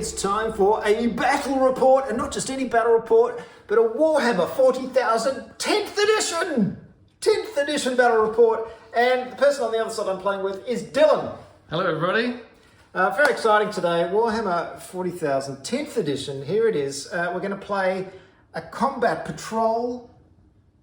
it's time for a battle report, and not just any battle report, but a Warhammer 40,000 10th edition! 10th edition battle report, and the person on the other side I'm playing with is Dylan. Hello everybody. Very exciting today, Warhammer 40,000 10th edition. Here it is. We're going to play a combat patrol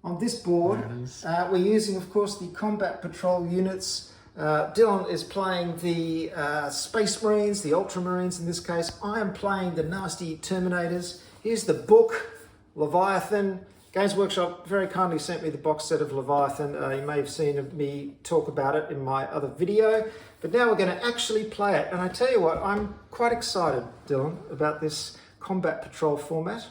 on this board. We're using, of course, the combat patrol units. Dylan is playing the Space Marines, the Ultramarines in this case. I am playing the nasty Terminators. Here's the book, Leviathan. Games Workshop very kindly sent me the box set of Leviathan. You may have seen me talk about it in my other video, but now we're going to actually play it. And I tell you what, I'm quite excited, Dylan, about this combat patrol format,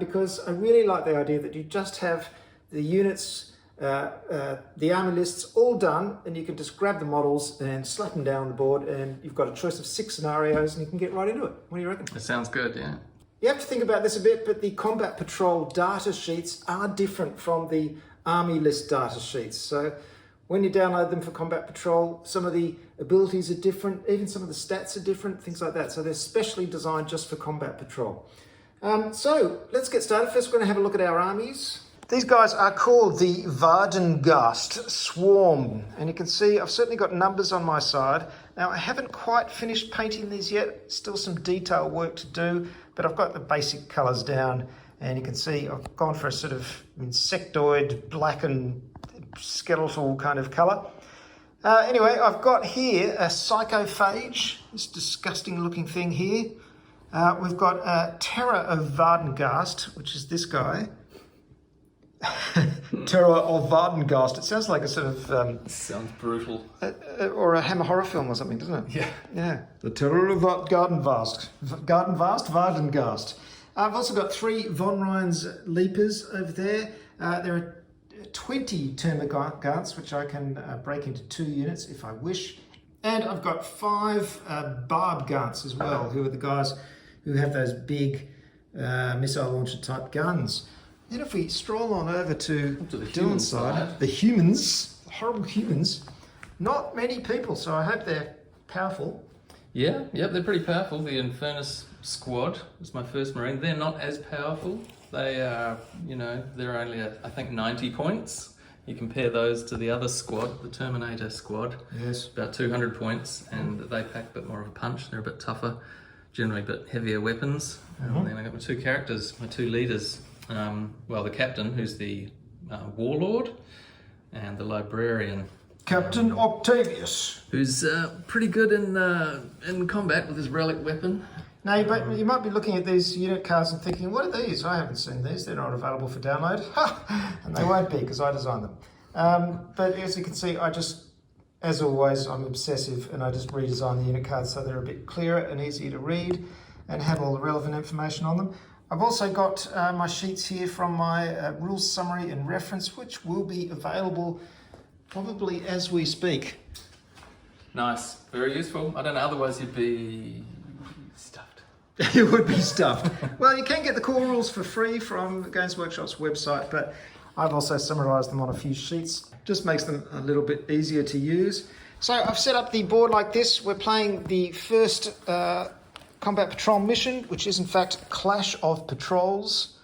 because I really like the idea that you just have the units, the army lists all done, and you can just grab the models and slap them down on the board, and you've got a choice of 6 scenarios and you can get right into it. What do you reckon? That sounds good, yeah. You have to think about this a bit, but the combat patrol data sheets are different from the army list data sheets. So when you download them for combat patrol, some of the abilities are different, even some of the stats are different, things like that. So they're specially designed just for combat patrol. So let's get started. First, we're going to have a look at our armies. These guys are called the Vardengast Swarm, and you can see I've certainly got numbers on my side. Now, I haven't quite finished painting these yet, still some detail work to do, but I've got the basic colours down, and you can see I've gone for a sort of insectoid, black and skeletal kind of colour. Anyway, I've got here a Psychophage, this disgusting looking thing here. We've got a Terror of Vardengast, which is this guy. Terror of Vardengast. It sounds like a sort of... sounds brutal. Or a Hammer horror film or something, doesn't it? Yeah. Yeah. The Terror of Vardengast. Vardengast. I've also got 3 Von Rhein's Leapers over there. There are 20 Termagants, which I can break into 2 units if I wish. And I've got 5 Barb Gants as well, who are the guys who have those big missile launcher type guns. Then if we stroll on over to Dylan's side, the humans, the horrible humans, not many people, so I hope they're powerful. Yeah, they're pretty powerful. The Infernus squad is my first Marine. They're not as powerful. They are, they're only at, I think, 90 points. You compare those to the other squad, the Terminator squad. Yes. About 200 points, and they pack a bit more of a punch. They're a bit tougher, generally a bit heavier weapons. And then I got my 2 characters, my 2 leaders. Well, the captain, who's the warlord, and the librarian, Captain Octavius, who's pretty good in combat with his relic weapon. Now, you might be looking at these unit cards and thinking, what are these? I haven't seen these. They're not available for download. And they won't be because I designed them. But as you can see, as always, I'm obsessive, and I just redesign the unit cards so they're a bit clearer and easier to read and have all the relevant information on them. I've also got my sheets here from my rules summary and reference, which will be available probably as we speak. Nice, very useful. I don't know, otherwise you'd be stuffed. You would be stuffed. Well, you can get the core rules for free from Games Workshop's website, but I've also summarised them on a few sheets. Just makes them a little bit easier to use. So I've set up the board like this. We're playing the first Combat Patrol mission, which is in fact Clash of Patrols.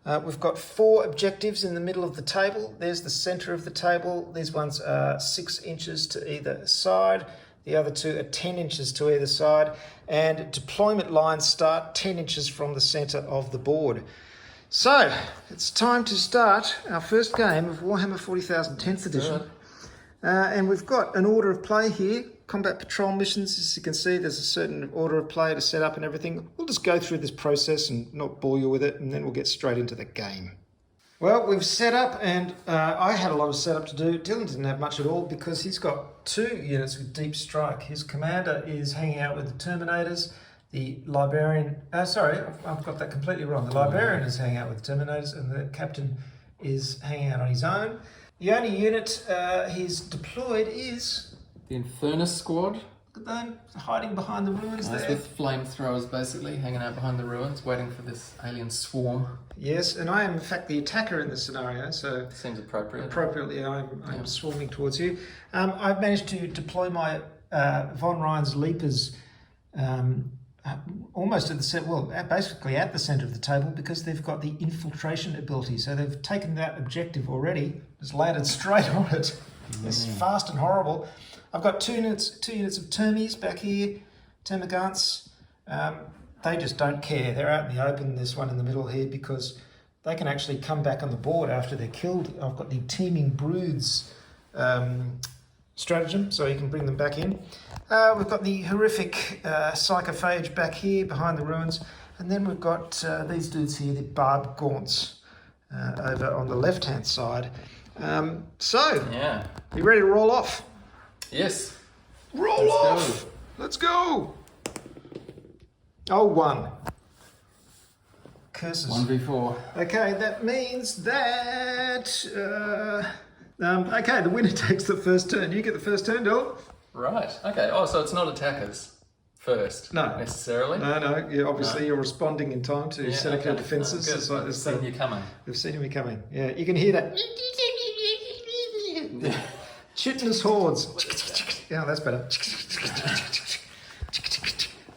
We've got 4 objectives in the middle of the table. There's the centre of the table. These ones are 6 inches to either side. The other 2 are 10 inches to either side. And deployment lines start 10 inches from the centre of the board. So, it's time to start our first game of Warhammer 40,000 10th edition. And we've got an order of play here. Combat patrol missions, as you can see, there's a certain order of play to set up and everything. We'll just go through this process and not bore you with it, and then we'll get straight into the game. Well, we've set up, and I had a lot of setup to do. Dylan didn't have much at all because he's got 2 units with deep strike. His commander is hanging out with the Terminators. The librarian, sorry, I've got that completely wrong. The librarian is hanging out with the Terminators, and the captain is hanging out on his own. The only unit he's deployed is The Infernus squad. Look at them hiding behind the ruins there. With flamethrowers basically, hanging out behind the ruins, waiting for this alien swarm. Yes, and I am in fact the attacker in this scenario, so... Seems appropriate. Appropriately, I'm swarming towards you. I've managed to deploy my Von Rhein's Leapers almost at the center, well, basically at the center of the table, because they've got the infiltration ability. So they've taken that objective already, just landed straight on it. It's fast and horrible. I've got two units of termies back here, termagants. They just don't care. They're out in the open. This one in the middle here, because they can actually come back on the board after they're killed. I've got the teeming broods stratagem, so you can bring them back in. We've got the horrific psychophage back here behind the ruins, and then we've got these dudes here, the barbed gaunts, over on the left-hand side. Yeah. You ready to roll off? Yes. Roll off! Let's go! Oh, 1. Curses. 1v4. Okay, that means that... okay, the winner takes the first turn. You get the first turn, Dylan. Right. Okay. Oh, so it's not attackers first. No. Necessarily. No. Yeah, obviously, you're responding in time to Seneca defences. They've seen you coming. They've seen me coming. Yeah, you can hear that. Chitless hordes. Yeah, that's better.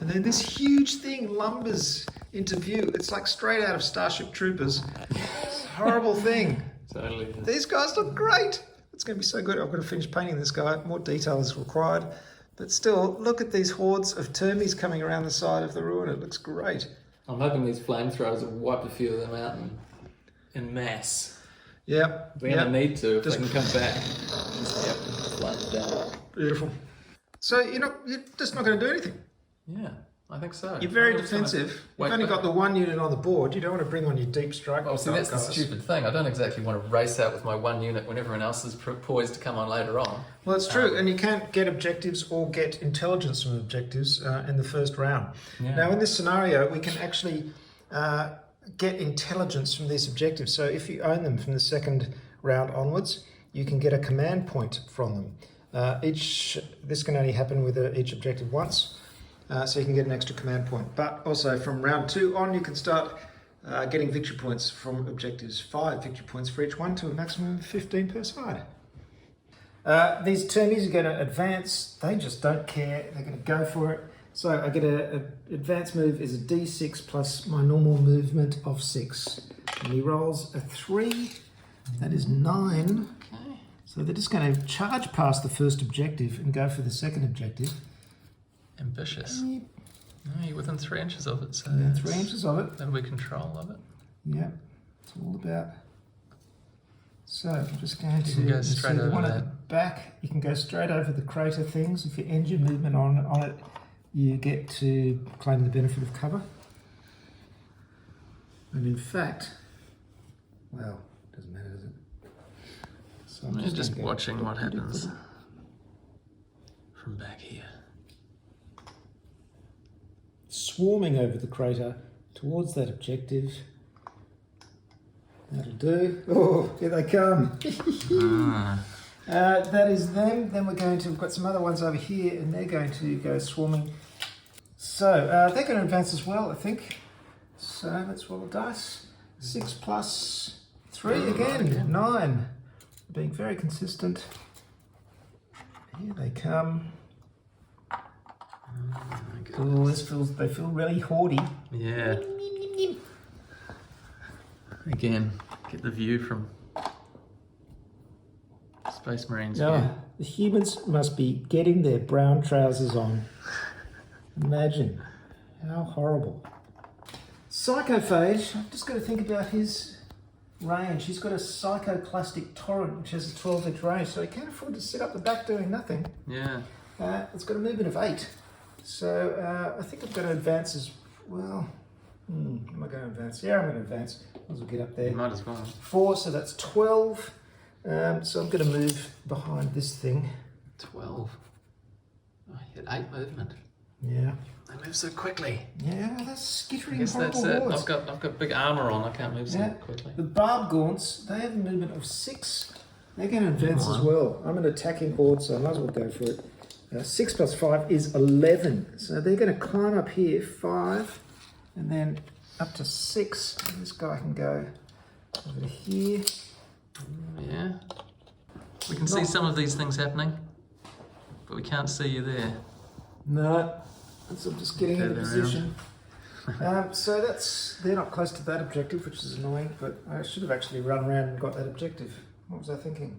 And then this huge thing lumbers into view. It's like straight out of Starship Troopers. It's a horrible thing. Totally. These guys look great. It's going to be so good. I've got to finish painting this guy. More detail is required. But still, look at these hordes of termies coming around the side of the ruin. It looks great. I'm hoping these flamethrowers will wipe a few of them out in mass. Yeah. We're going to need to if they can come back. Just down. Beautiful. So you're just not going to do anything. Yeah, I think so. You're very defensive. You've only got the one unit on the board. You don't want to bring on your deep strike. Oh, see, that's the stupid thing. I don't exactly want to race out with my one unit when everyone else is poised to come on later on. Well, it's true, and you can't get objectives or get intelligence from objectives in the first round. Yeah. Now, in this scenario, we can actually get intelligence from these objectives. So if you own them from the second round onwards, you can get a command point from them. This can only happen with each objective once. So you can get an extra command point. But also from round 2 on, you can start getting victory points from objectives. 5 victory points for each one to a maximum of 15 per side. These termies are going to advance. They just don't care. They're going to go for it. So I get an advance move is a d6 plus my normal movement of 6. And he rolls a 3. That is 9. Okay. So they're just going to charge past the first objective and go for the second objective. Ambitious. No, you're within 3 inches of it, so within 3 inches of it. That'll be control of it. Yeah, it's all about. So I'm just going to go straight over one at that. the back. You can go straight over the crater things. If you end your movement on it, you get to claim the benefit of cover. And in fact, well, doesn't matter, does it? So I'm just watching what happens from back here. Swarming over the crater towards that objective. That'll do. Oh, here they come. That is them. Then we've got some other ones over here, and they're going to go swarming. So they're going to advance as well, I think. So let's roll the dice. 6 plus 3 again. 9. Being very consistent. Here they come. Oh, they feel really hoardy. Yeah. Again, get the view from Space Marines. Yeah, the humans must be getting their brown trousers on. Imagine how horrible. Psychophage, I've just got to think about his range. He's got a psychoplastic torrent, which has a 12-inch range, so he can't afford to sit up the back doing nothing. Yeah. It's got a movement of 8. So I think I'm going to advance as well. Am I going to advance? Yeah, I'm going to advance. Might as well get up there. You might as well. 4, so that's 12. So I'm going to move behind this thing. 12. Oh, you had 8 movement. Yeah. They move so quickly. Yeah, that's skittering I guess horrible that's it. hordes. I've got big armour on. I can't move so quickly. The barb gaunts, they have a movement of 6. They're going to advance as well. I'm an attacking horde, so I might as well go for it. 6 plus 5 is 11. So they're going to climb up here, 5, and then up to 6. And this guy can go over here. Yeah. We can see some of these things happening, but we can't see you there. No. So I'm just getting into position. So they're not close to that objective, which is annoying, but I should have actually run around and got that objective. What was I thinking?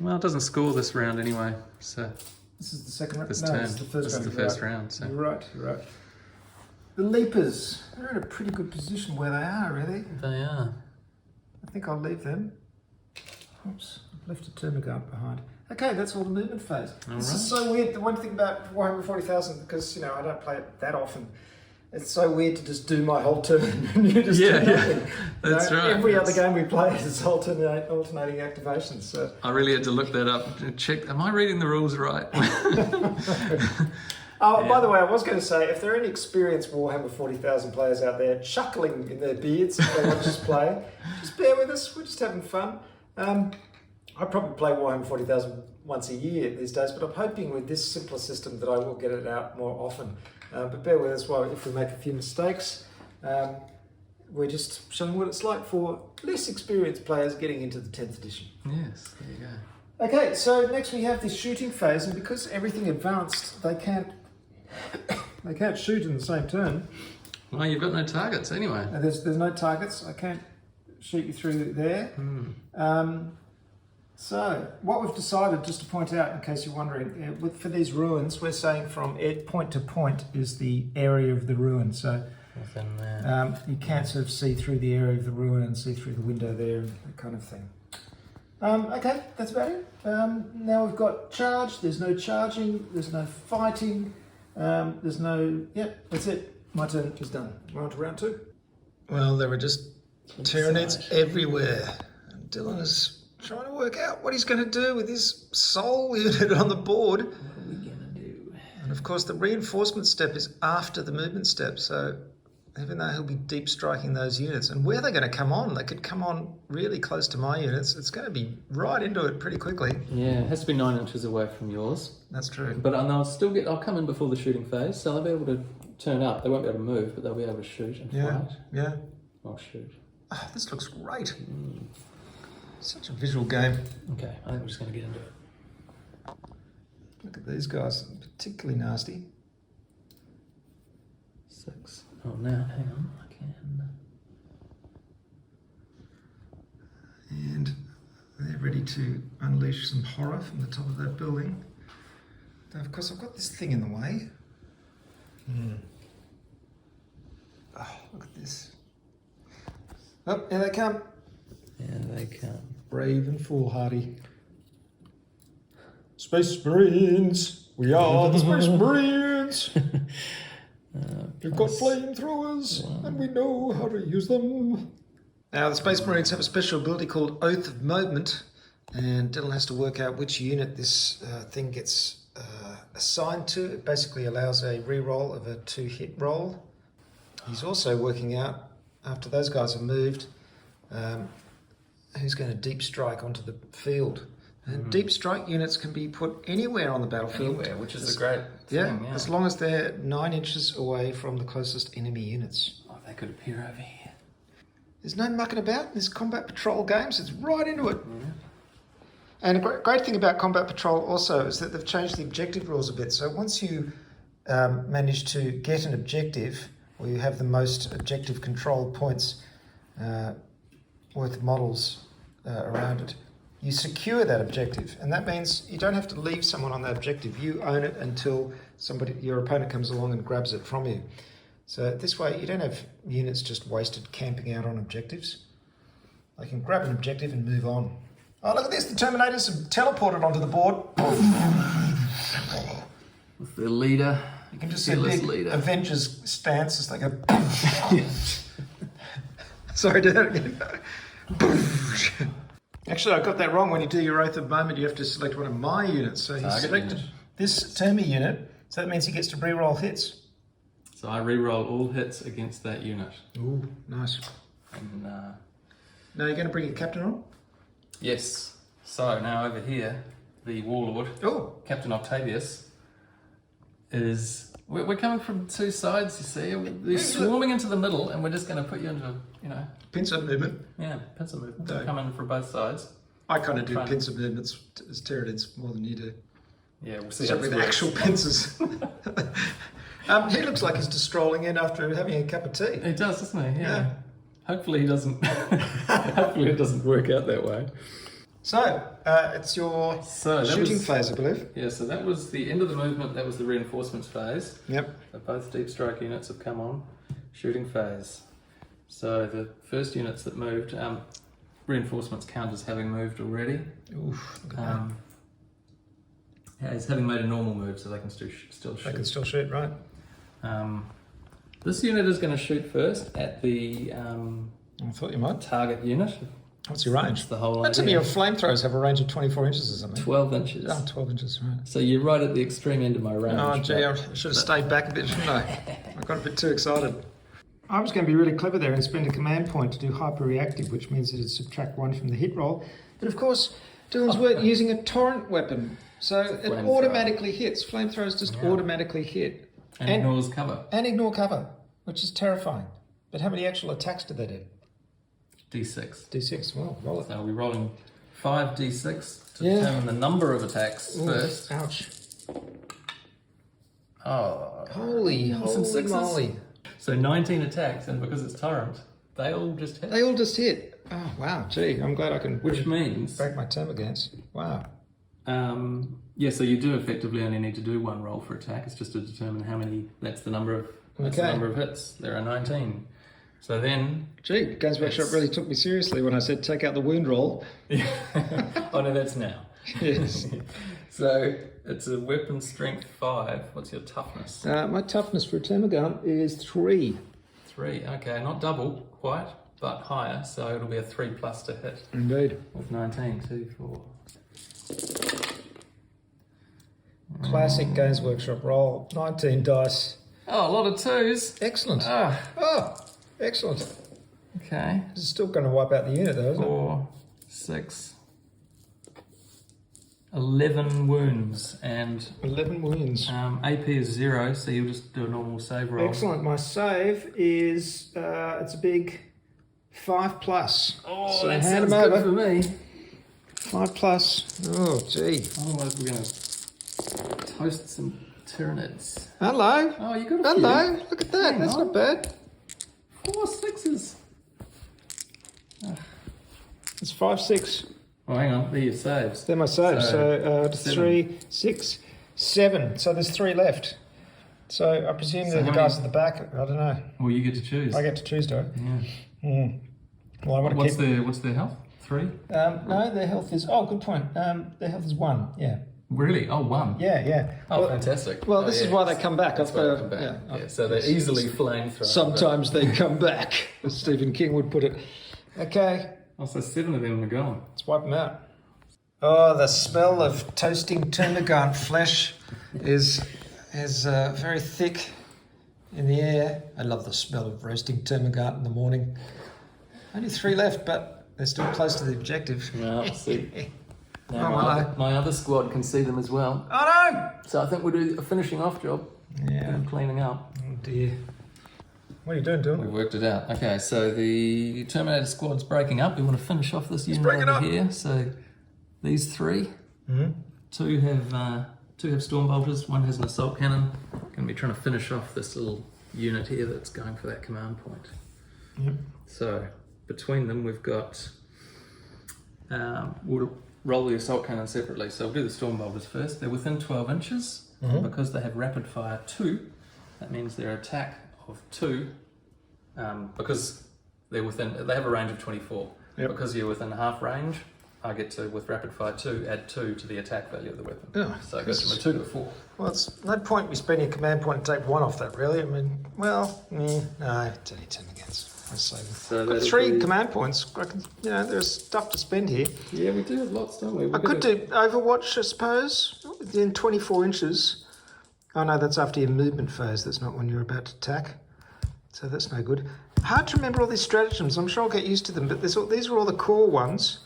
Well, it doesn't score this round anyway, so... This is the second round? This No, turn. this is the first This round. is the first round, so... You're right. The Leapers, they're in a pretty good position where they are, really. They are. I think I'll leave them. Oops, I've left a Termagant behind. Okay, that's all the movement phase. This is so weird. The one thing about Warhammer 40,000, because, I don't play it that often, it's so weird to just do my whole turn and you just do nothing. That's right. Every other game we play is alternating activations. So. I really had to look that up and check, am I reading the rules right? By the way, I was going to say, if there are any experienced Warhammer 40,000 players out there chuckling in their beards if they watch us play, just bear with us, we're just having fun. I probably play Warhammer 40,000 once a year these days, but I'm hoping with this simpler system that I will get it out more often. But bear with us while if we make a few mistakes. We're just showing what it's like for less experienced players getting into the 10th edition. Yes, there you go. Okay, so next we have this shooting phase, and because everything advanced, they can't shoot in the same turn. Well, you've got no targets anyway. There's no targets. I can't shoot you through there. So what we've decided, just to point out in case you're wondering, for these ruins, we're saying from point to point is the area of the ruin. So nothing there. you can't sort of see through the area of the ruin and see through the window there and that kind of thing. Okay, that's about it. Now we've got charge. There's no charging. There's no fighting. There's no... Yep, that's it. My turn is done. We're on to round 2. Well, there were just Tyranids everywhere. And Dylan is trying to work out what he's going to do with his soul unit on the board. What are we going to do? And of course, the reinforcement step is after the movement step. So even though he'll be deep striking those units, and where they're going to come on, they could come on really close to my units. It's going to be right into it pretty quickly. Yeah, it has to be 9 inches away from yours. That's true. But I'll come in before the shooting phase, so they'll be able to turn up. They won't be able to move, but they'll be able to shoot and fight. Yeah. I'll shoot. Oh, this looks great. Such a visual game. Okay, I think we're just going to get into it. Look at these guys, particularly nasty. 6. Oh, now, hang on, I can... And they're ready to unleash some horror from the top of that building. Now, of course, I've got this thing in the way. Oh, look at this. Oh, here they come. Yeah, they come. Brave and foolhardy. Space Marines! We are the Space Marines! We've got flamethrowers, and we know how to use them. Now, the Space Marines have a special ability called Oath of Movement, and Dylan has to work out which unit this thing gets assigned to. It basically allows a re-roll of a 2-hit roll. He's also working out, after those guys have moved, who's going to deep strike onto the field. And deep strike units can be put anywhere on the battlefield. Anywhere, which is a great thing, yeah. As long as they're 9 inches away from the closest enemy units. Oh, they could appear over here. There's no mucking about in this combat patrol games. It's right into it. Yeah. And a great thing about combat patrol also is that they've changed the objective rules a bit. So once you manage to get an objective, or you have the most objective control points worth of models around it, you secure that objective, and that means you don't have to leave someone on that objective. You own it until your opponent comes along and grabs it from you. So this way, you don't have units just wasted camping out on objectives. They can grab an objective and move on. Oh, look at this! The Terminators have teleported onto the board. With the leader. You can just see a big leader. Avengers stance as they go. Sorry, do that again. Actually, I got that wrong. When you do your Oath of Movement, you have to select one of my units. So he selected this Termi unit, so that means he gets to re-roll hits. So I re-roll all hits against that unit. Ooh, nice. And, now you're going to bring your captain on? yes. So now over here, the Warlord, Captain Octavius, is... We're coming from 2 sides, you see. They're swarming into the middle, and we're just going to put you into, Pincer movement. Yeah, pincer movement. No. Come in from both sides. I kind of do pincer movements as Tyranids more than you do. Yeah, we'll see. Except with actual pincers. He looks like he's just strolling in after having a cup of tea. He does, doesn't he? Yeah. Hopefully he doesn't. Hopefully it doesn't work out that way. So, it's your that shooting was- phase, I believe. Yeah, so that was the end of the movement. That was the reinforcements phase. Yep. So both deep strike units have come on. Shooting phase. So the first units that moved, reinforcements count as having moved already. Oof, look at that. Yeah, it's having made a normal move, so they can still shoot. They can still shoot, right? This unit is going to shoot first at the I thought you might. target unit. What's your range? That's the whole That's idea. your flamethrowers have a range of 24 inches or something. 12 inches. Oh, 12 inches, right. So you're right at the extreme end of my range. Oh, gee, I should have stayed back a bit, shouldn't I? I got a bit too excited. I was going to be really clever there and spend a command point to do hyper-reactive, which means that it'd subtract 1 from the hit roll. But of course, Dylan's using a torrent weapon, so it Flamethrower. automatically hits. Flamethrowers just automatically hit. And ignores cover. And ignore cover, which is terrifying. But how many actual attacks did they do? D6. D6, well, roll it. So we're rolling 5 D6 to Yeah. determine the number of attacks first. Ouch. Oh. Holy Some sixes. moly. So 19 attacks, and because it's torrent, they all just hit. They all just hit. Oh, wow, gee, I'm glad I can Which means, break my term against. Wow. yeah, so you do effectively only need to do 1 roll for attack. It's just to determine how many, that's the number of hits. There are 19. So then... Gee, Games Workshop really took me seriously when I said take out the wound roll. Oh no, that's now. Yes. So it's a weapon strength 5. What's your toughness? My toughness for a termagun is 3. 3. Okay, not double quite, but higher. So it'll be a 3 plus to hit. Indeed. With 19. 2, 4. Classic Games Workshop roll. 19 dice. Oh, a lot of 2s. Excellent. Ah, Oh, excellent. okay. This is still going to wipe out the unit though, isn't it? 4, 6, 11 wounds, and 11 wounds. AP is 0, so you'll just do a normal save roll. Excellent. My save is, it's a big 5 plus. Oh, So that hand sounds them good over. for me. 5 plus. Oh, gee. Otherwise, we're going to toast some Tyranids. Hello. Oh, you got a Hello. few. Look at that. Hang That's on. not bad. 4 6s. It's 5, 6. Oh, hang on. They're your saves. They're my saves. So, 7. 3, 6, 7. So there's 3 left. So I presume So they're the how guys many- at the back. I don't know. Well, you get to choose. I get to choose, do I? Yeah. Well, I want to keep. What's their health? 3? No, their health is. Oh, good point. Their health is 1. Yeah. Really? Oh, 1. Yeah. Oh, well, fantastic. well, this is why they come back. That's why they come back. Yeah. Yeah, so they're easily flamethrown. Sometimes they come back, as Stephen King would put it. Okay, Also, 7 of them are gone. let's wipe them out. Oh, the smell of toasting termagant flesh is very thick in the air. I love the smell of roasting termagant in the morning. Only 3 left, but they're still close to the objective. Well, see. Now Oh, hello. my other squad can see them as well. Oh no! So I think we'll do a finishing off job. Yeah. And cleaning up. Oh dear. What are you doing, We Dylan? worked it out. Okay, so the Terminator squad's breaking up. We want to finish off this unit breaking over up. here. So these 3, 2 have storm bolters, 1 has an assault cannon. Going to be trying to finish off this little unit here that's going for that command point. Yep. So between them, we've got. We'll roll the assault cannon separately. So we'll do the storm bolters first. They're within 12 inches. Because they have rapid fire 2, that means their attack of 2, because they have a range of 24. Yep. Because you're within half range, I get to, with rapid fire 2, add 2 to the attack value of the weapon. Oh, So it goes from a 2 to a 4. Well, it's no point me spending a command point and take 1 off that, really. I mean, well, no, it's only 10 against. I'll save them. So Got that'll 3 be- command points. I can, there's stuff to spend here. Yeah, we do have lots, don't we? I could do Overwatch, I suppose, within 24 inches. Oh no, that's after your movement phase. That's not when you're about to attack. So that's no good. Hard to remember all these stratagems. I'm sure I'll get used to them, but these are all the core ones.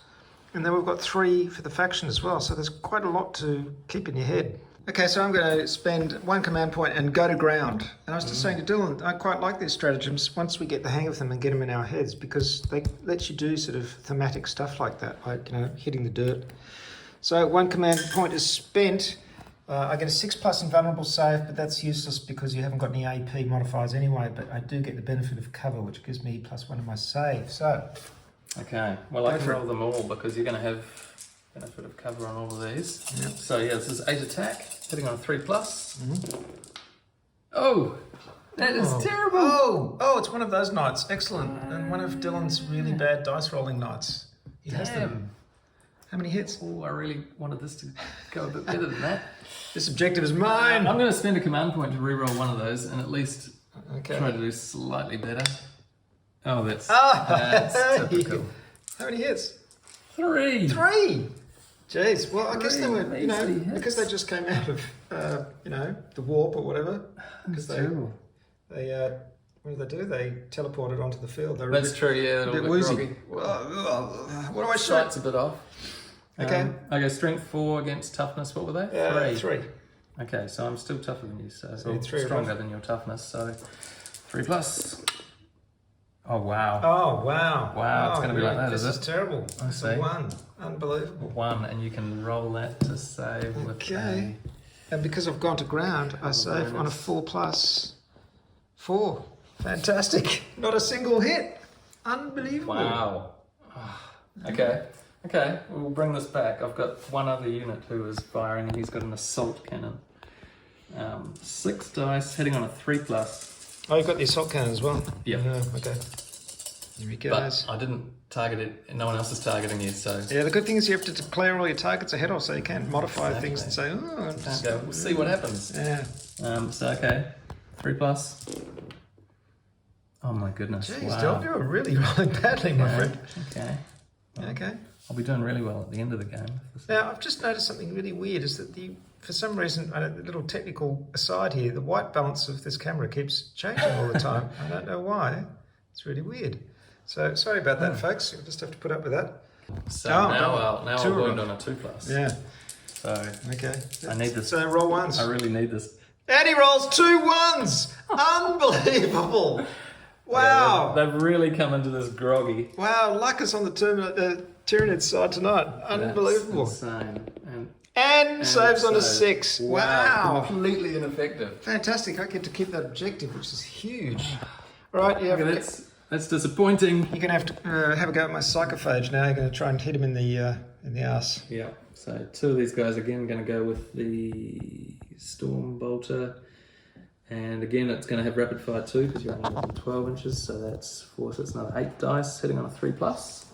And then we've got 3 for the faction as well. So there's quite a lot to keep in your head. Okay, so I'm going to spend 1 command point and go to ground. And I was just saying to Dylan, I quite like these stratagems once we get the hang of them and get them in our heads, because they let you do sort of thematic stuff like that, like, hitting the dirt. So 1 command point is spent. I get a 6+ invulnerable save, but that's useless because you haven't got any AP modifiers anyway, but I do get the benefit of cover, which gives me +1 in my save. So, okay, well I can roll them all because you're going to have benefit of cover on all of these. Yep. So yeah, this is 8 attack, hitting on a 3+. Oh, that is terrible. Oh, it's one of those nights. Excellent. And one of Dylan's really bad dice rolling nights. He has them. How many hits? Oh, I really wanted this to go a bit better than that. This objective is mine. I'm going to spend a command point to reroll one of those and at least Okay. try to do slightly better. Oh, that's hey. typical. How many hits? 3. 3. Jeez. Well, I guess they were, measly hits. because they just came out of, the warp or whatever. Because Terrible. they what did they do? They teleported onto the field. They were That's true, yeah. a bit woozy. What do I shoot? Sight's a bit off. Okay. Okay, strength 4 against toughness. What were they? 3. Okay, so I'm still tougher than you, so you need 3 stronger than your toughness. So 3+. Oh wow! Oh wow! Wow, it's going to be like that, this is is it? terrible. I It's see. a 1. Unbelievable. 1, and you can roll that to save with Okay. And because I've gone to ground, I save on a 4+. 4. Fantastic. Not a single hit. Unbelievable. Wow. Okay. Okay, we'll bring this back. I've got one other unit who is firing, and he's got an assault cannon. 6 dice, hitting on a 3+. Oh, you've got the assault cannon as well? Yeah. Okay. Here he But goes. I didn't target it, no one else is targeting you, so... Yeah, the good thing is you have to declare all your targets ahead of, so you can't modify things and say, Okay, we'll see what happens. Yeah. So, okay, 3+. Oh my goodness, Jeez, wow. Dylan, you're really rolling badly, my friend. Okay. Okay. I'll be doing really well at the end of the game. Now, I've just noticed something really weird, is that for some reason, a little technical aside here, the white balance of this camera keeps changing all the time. I don't know why. It's really weird. So, sorry about that, folks. You'll just have to put up with that. So now I'll wound on a 2+. Yeah. So, Okay. I need this. So, roll 1s. I really need this. And he rolls 2 1s! Unbelievable! Wow! Yeah, they've really come into this groggy. Wow, luck is on the Tyranids side tonight. Unbelievable. That's insane. And saves on a 6. Wow. Completely ineffective. Fantastic. I get to keep that objective, which is huge. All right, you have Okay, that's disappointing. you're going to have to have a go at my psychophage now. You're going to try and hit him in the arse. Yeah. So 2 of these guys again going to go with the Storm Bolter. And again, it's going to have rapid fire too because you're only within 12 inches. So that's 4. So it's another 8 dice hitting on a 3+.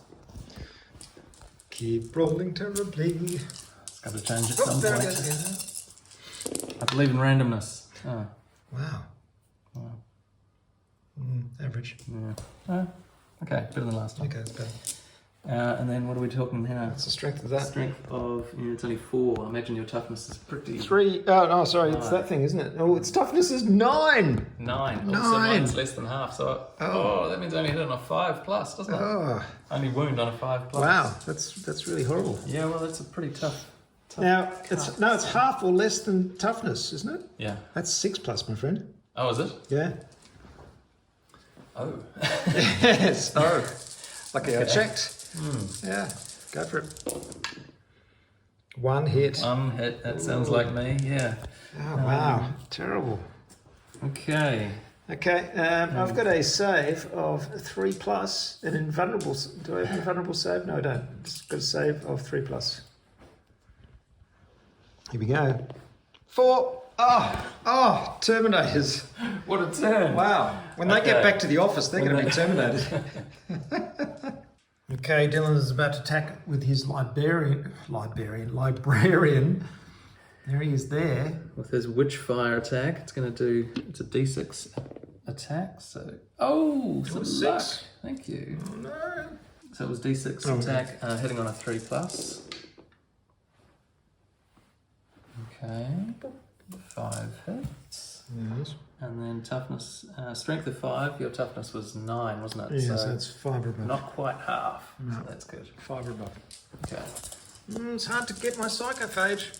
Keep rolling terribly. It's got to change at some There it point. goes again. I believe in randomness. Oh, Wow. Average. yeah. Oh, okay, better than last time. Okay, that's better. And then what are we talking now? What's the strength of that? Strength of, it's only 4. I imagine your toughness is pretty... 3. Oh, no, sorry. It's that thing, isn't it? Oh, its toughness is 9. 9. Oh, so 9. mine's less than half. So, that means I only hit on a 5+, doesn't it? Oh, Only wound on a 5+. wow. That's really horrible. Yeah, well, that's a pretty tough Now, it's half or less than toughness, isn't it? Yeah. That's 6+, my friend. Oh, is it? Yeah. Oh. Yes. Oh. Lucky I Okay. checked. Yeah. Go for it. 1 hit. Hit. That sounds like me. Yeah. Oh, wow. Terrible. Okay. Okay. I've got a save of 3+. An invulnerable. Do I have an invulnerable save? No, I don't. Just got a save of 3+. Here we go. 4. Oh, Terminators. What a turn. Wow. When they get Okay. back to the office, they're going to be terminated. Okay, Dylan is about to attack with his librarian. There he is there. With his Witchfire attack, it's going to do, it's a d6 attack. So, some was luck. 6. Thank you. Oh, no. So it was d6 attack, hitting on a 3+. Okay. 5 hits. Yes. And then toughness, strength of 5. Your toughness was 9, wasn't it? Yeah, so so it's 5 or above. not quite half. So that's good. 5 or above. Okay. It's hard to get my psychophage.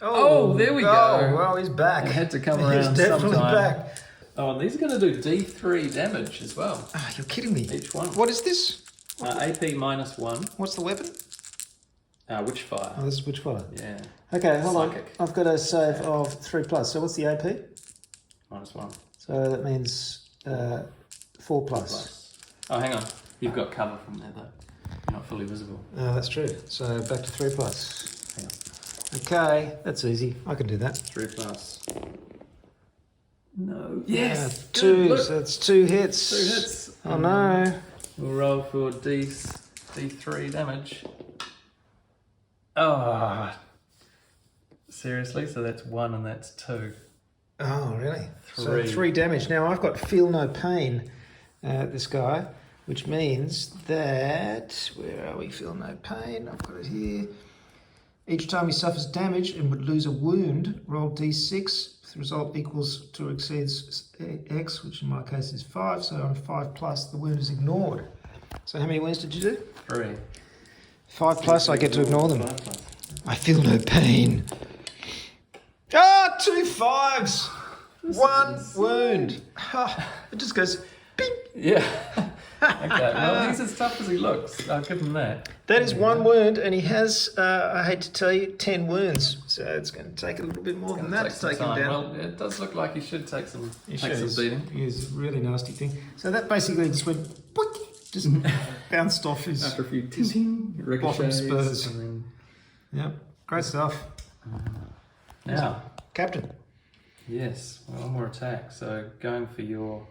Oh, there we go. Oh, well, he's back. It had to come He's around definitely sometime. back. Oh, and these are going to do d3 damage as well. Ah, you're kidding me. Each one. What is this? AP -1. What's the weapon? Witchfire. Oh, this is Witchfire. Yeah. Okay, hold Psychic. on. I've got a save of 3+. So what's the AP? -1. So that means 4+. Oh, hang on. You've got cover from there though. You're not fully visible. Oh, that's true. So back to 3+. Hang on. Okay, that's easy. I can do that. 3+. No. Yeah, Yes. 2. Good, So that's 2 hits. 2 hits. Oh no. We'll roll for D3 damage. Oh. Seriously? So that's 1 and that's 2. Oh, really? 3. So 3 damage. Now I've got feel no pain, this guy, which means that, where are we? Feel no pain. I've got it here. Each time he suffers damage and would lose a wound, roll d6. If the result equals to or exceeds x, which in my case is 5, so on 5+, the wound is ignored. So how many wounds did you do? 3. 5+, I get to ignore them. 5+. I feel no pain. Ah, 2 5s. 1 wound. It just goes, bing. Yeah. Okay. Well, he's as tough as he looks. I'll give him that. That is 1 wound, and he has, I hate to tell you, 10 wounds. So it's going to take a little bit more than that to take him down. Well, it does look like he should take some beating. It's a really nasty thing. So that basically just went, boink, just bounced off his After a few bottom spurs. and then... Yep, great stuff. Now, Captain. yes, one more attack. So going for your...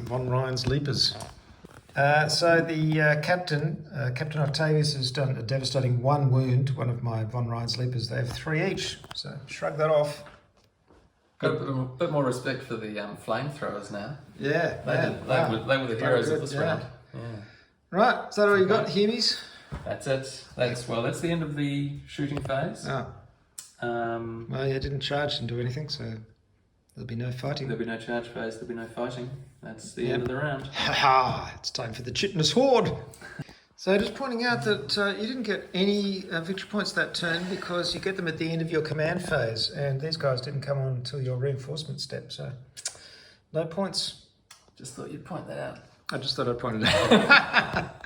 Von Ryan's Leapers. So the Captain Octavius has done a devastating 1 wound, one of my Von Ryan's Leapers. They have 3 each, so shrug that off. Got a bit more respect for the flamethrowers now. Yeah, They were the heroes of this yeah. round. Yeah. Right, is that all you got, Humies? That's it. That's the end of the shooting phase. Oh. Well, you didn't charge and do anything, so there'll be no fighting. There'll be no charge phase, there'll be no fighting. That's the end of the round. Ha! It's time for the Chitinous Horde. So just pointing out that you didn't get any victory points that turn because you get them at the end of your command phase, and these guys didn't come on until your reinforcement step, so no points. Just thought you'd point that out. I just thought I'd point it out.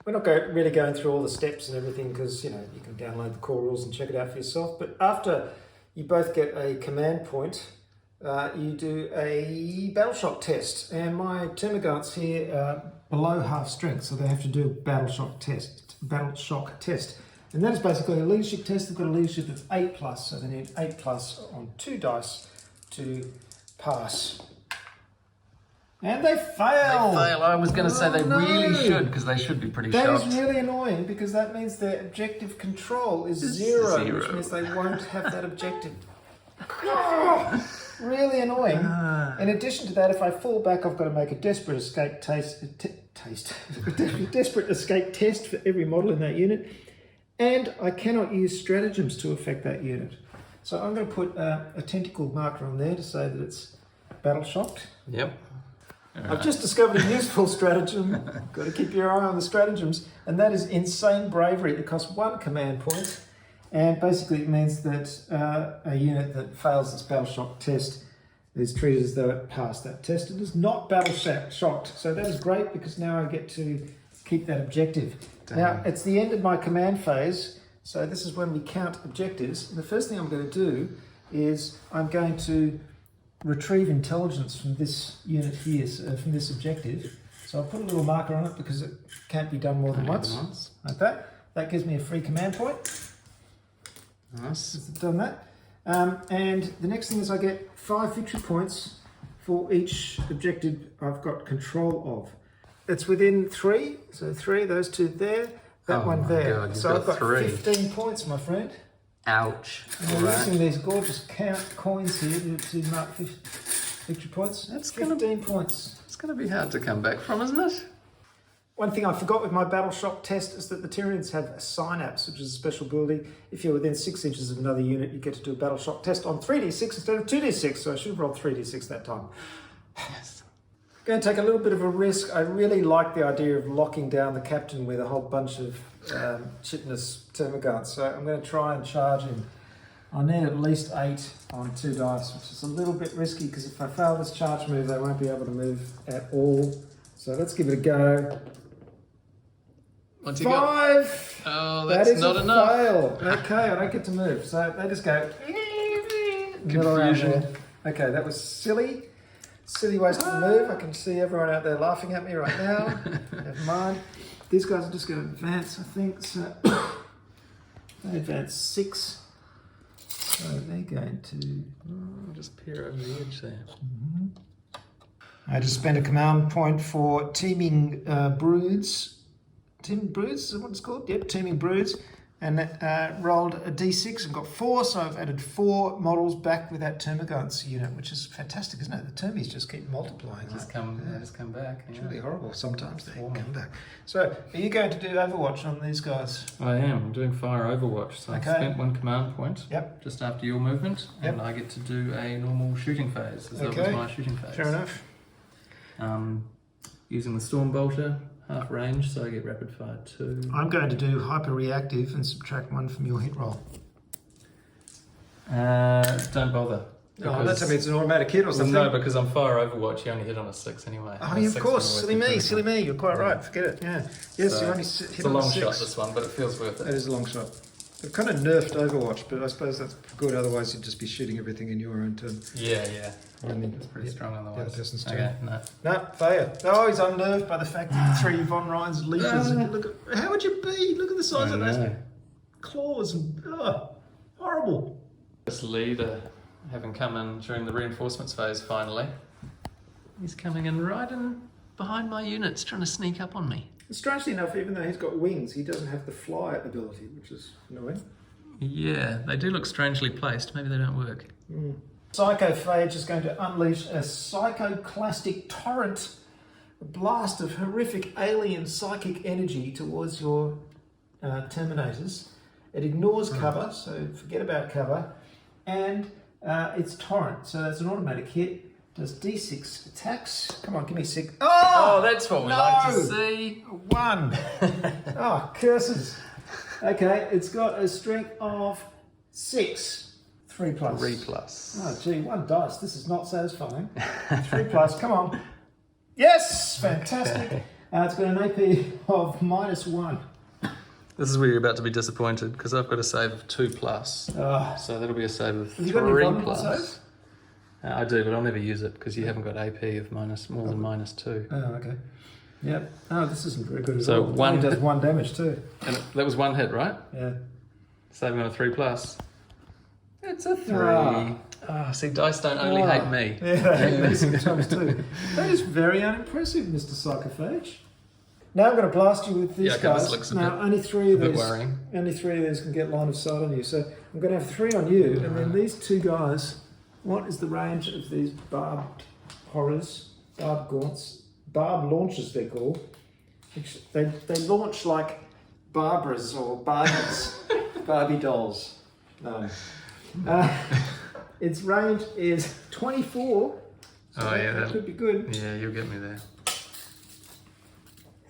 We're not really going through all the steps and everything because, you can download the core rules and check it out for yourself. But after you both get a command point, you do a battle shock test. And my termagants here are below half strength, so they have to do a battle shock test. And that is basically a leadership test. They've got a leadership that's 8+, so they need 8+ on 2 dice to pass. And they fail. They fail. I was going to say they really should, because they should be pretty shocked. That is really annoying because that means their objective control is 0, which means they won't have that objective. Really annoying. In addition to that, if I fall back, I've got to make a desperate escape desperate escape test for every model in that unit, and I cannot use stratagems to affect that unit. So I'm going to put a tentacle marker on there to say that it's battle shocked. Yep. I've just discovered a useful stratagem. Got to keep your eye on the stratagems, and that is insane bravery. It costs 1 command point, and basically it means that a unit that fails its battle shock test is treated as though it passed that test. It is not battle shocked, so that is great because now I get to keep that objective. Damn. Now it's the end of my command phase, so this is when we count objectives. And the first thing I'm going to do is I'm going to retrieve intelligence from this unit here, from this objective. So I'll put a little marker on it because it can't be done more than once. Like that. That gives me a free command point. Nice. I've done that. And the next thing is I get 5 victory points for each objective I've got control of. It's within 3, so 3, those 2 there, that one there. God, so I've got 3. 15 points, my friend. Ouch. And we're using these gorgeous coins here to mark victory points. That's 15 points. It's going to be hard to come back from, isn't it? One thing I forgot with my battle shock test is that the Tyranids have a synapse, which is a special ability. If you're within 6 inches of another unit, you get to do a battle shock test on 3d6 instead of 2d6, so I should have rolled 3d6 that time. Yes. Going to take a little bit of a risk. I really like the idea of locking down the captain with a whole bunch of chitinous termagants, so I'm going to try and charge him. I need at least 8 on 2 dice, which is a little bit risky because if I fail this charge move, they won't be able to move at all. So let's give it a go. What's he got? 5! Oh, That that's is not a enough. fail. Okay, I don't get to move. So they just go... middle around Confusion. there. Okay, that was silly. Silly waste of the move. I can see everyone out there laughing at me right now. Never mind. These guys are just going to advance, I think. So they advance 6. So they're going to... I'll just peer over the edge there. I just spent a command point for teeming broods. Teeming broods is what it's called? Yep, teeming broods. And rolled a d6 and got 4, so I've added 4 models back with that Termagants unit, which is fantastic, isn't it? The Termies just keep multiplying. They just come back. It's Yeah. really horrible. Sometimes they come back. So, are you going to do Overwatch on these guys? I am. I'm doing Fire Overwatch. So Okay. I've spent 1 command point Yep. just after your movement, and I get to do a normal shooting phase, as that was my shooting phase. Fair enough. Using the Storm Bolter, half range, so I get rapid fire 2. I'm going to do hyper reactive and subtract 1 from your hit roll. Don't bother. Oh, that's I mean it's an automatic hit or something. No, because on Fire Overwatch, you only hit on a 6 anyway. Oh, yeah, of course. Silly me. You're quite right. Forget it. Yeah. Yes, So, you only it's hit a on long 6. shot, this one, but it feels worth That it. is a long shot. They've kind of nerfed Overwatch, but I suppose that's good. Otherwise, you'd just be shooting everything in your own turn. Yeah. And then It's pretty strong the other otherwise. person's turn. Okay, no. No, failure. Oh, he's unnerved by the fact that 3 Von Ryan's leapers. Look at, how would you be? Look at the size of those claws. And, horrible. This leader, having come in during the reinforcements phase finally, he's coming in right in behind my units, trying to sneak up on me. Strangely enough, even though he's got wings, he doesn't have the fly ability, which is annoying. Yeah, they do look strangely placed. Maybe they don't work. Psychophage is going to unleash a psychoclastic torrent, a blast of horrific alien psychic energy towards your Terminators. It ignores cover, so forget about cover, and it's torrent, so that's an automatic hit. Does D6 attacks? Come on, give me 6. Oh, that's what we like to no! see. 1. Oh, curses. Okay, it's got a strength of 6. 3 plus. 3 plus. Oh, gee, 1 dice. This is not satisfying. 3 plus, come on. Yes! Fantastic. Okay. It's got an AP of -1. This is where you're about to be disappointed because I've got a save of 2 plus. Oh. So that'll be a save of Have you got any 3 vulnerable plus. saves? I do, but I'll never use it because you haven't got AP of more than -2. Oh, okay. Yep. Oh, this isn't very good at So all. It one only does hit- 1 damage too. And that was 1 hit, right? Yeah. Saving on a 3 plus. It's a 3. Ah. See, dice don't only hate me. Yeah, they hate me sometimes too. That is very unimpressive, Mr. Psychophage. Now I'm going to blast you with these Yeah, okay, this guys. looks a Now bit- only 3 of a bit these. worrying. Only 3 of these can get line of sight on you. So I'm going to have 3 on you, and then these 2 guys. What is the range of these barbed horrors? Barbed gaunts, barbed launchers they're called. They launch like Barbaras or Barbies, Barbie dolls. No. Its range is 24. So that could be good. Yeah, you'll get me there.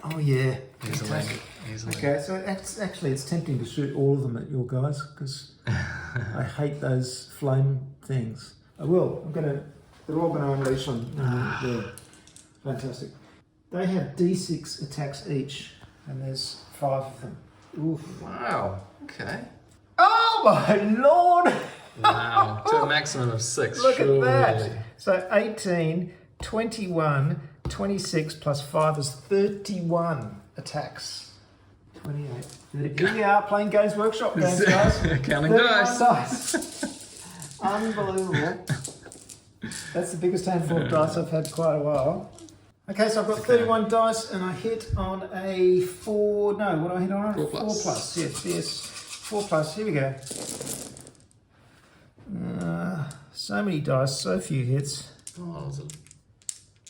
Oh yeah. Easily. Fantastic. Easily. Okay, so it's tempting to shoot all of them at your guys because I hate those flame things. I will. They're all going to unleash on there. Fantastic. They have D6 attacks each, and there's 5 of them. Oof. Wow. Okay. Oh my lord! Wow. To a maximum of 6. Look surely. at that. So 18, 21, 26 plus 5 is 31 attacks. 28, 30. Here we are playing Games Workshop games, guys. Counting 31 dice. dice. Unbelievable. That's the biggest handful of dice I've had quite a while. Okay, so I've got 31 dice and I hit on a 4. No, what do I hit on? 4 plus. 4 plus. Yes. 4 plus. Here we go. So many dice, so few hits. Oh, there's a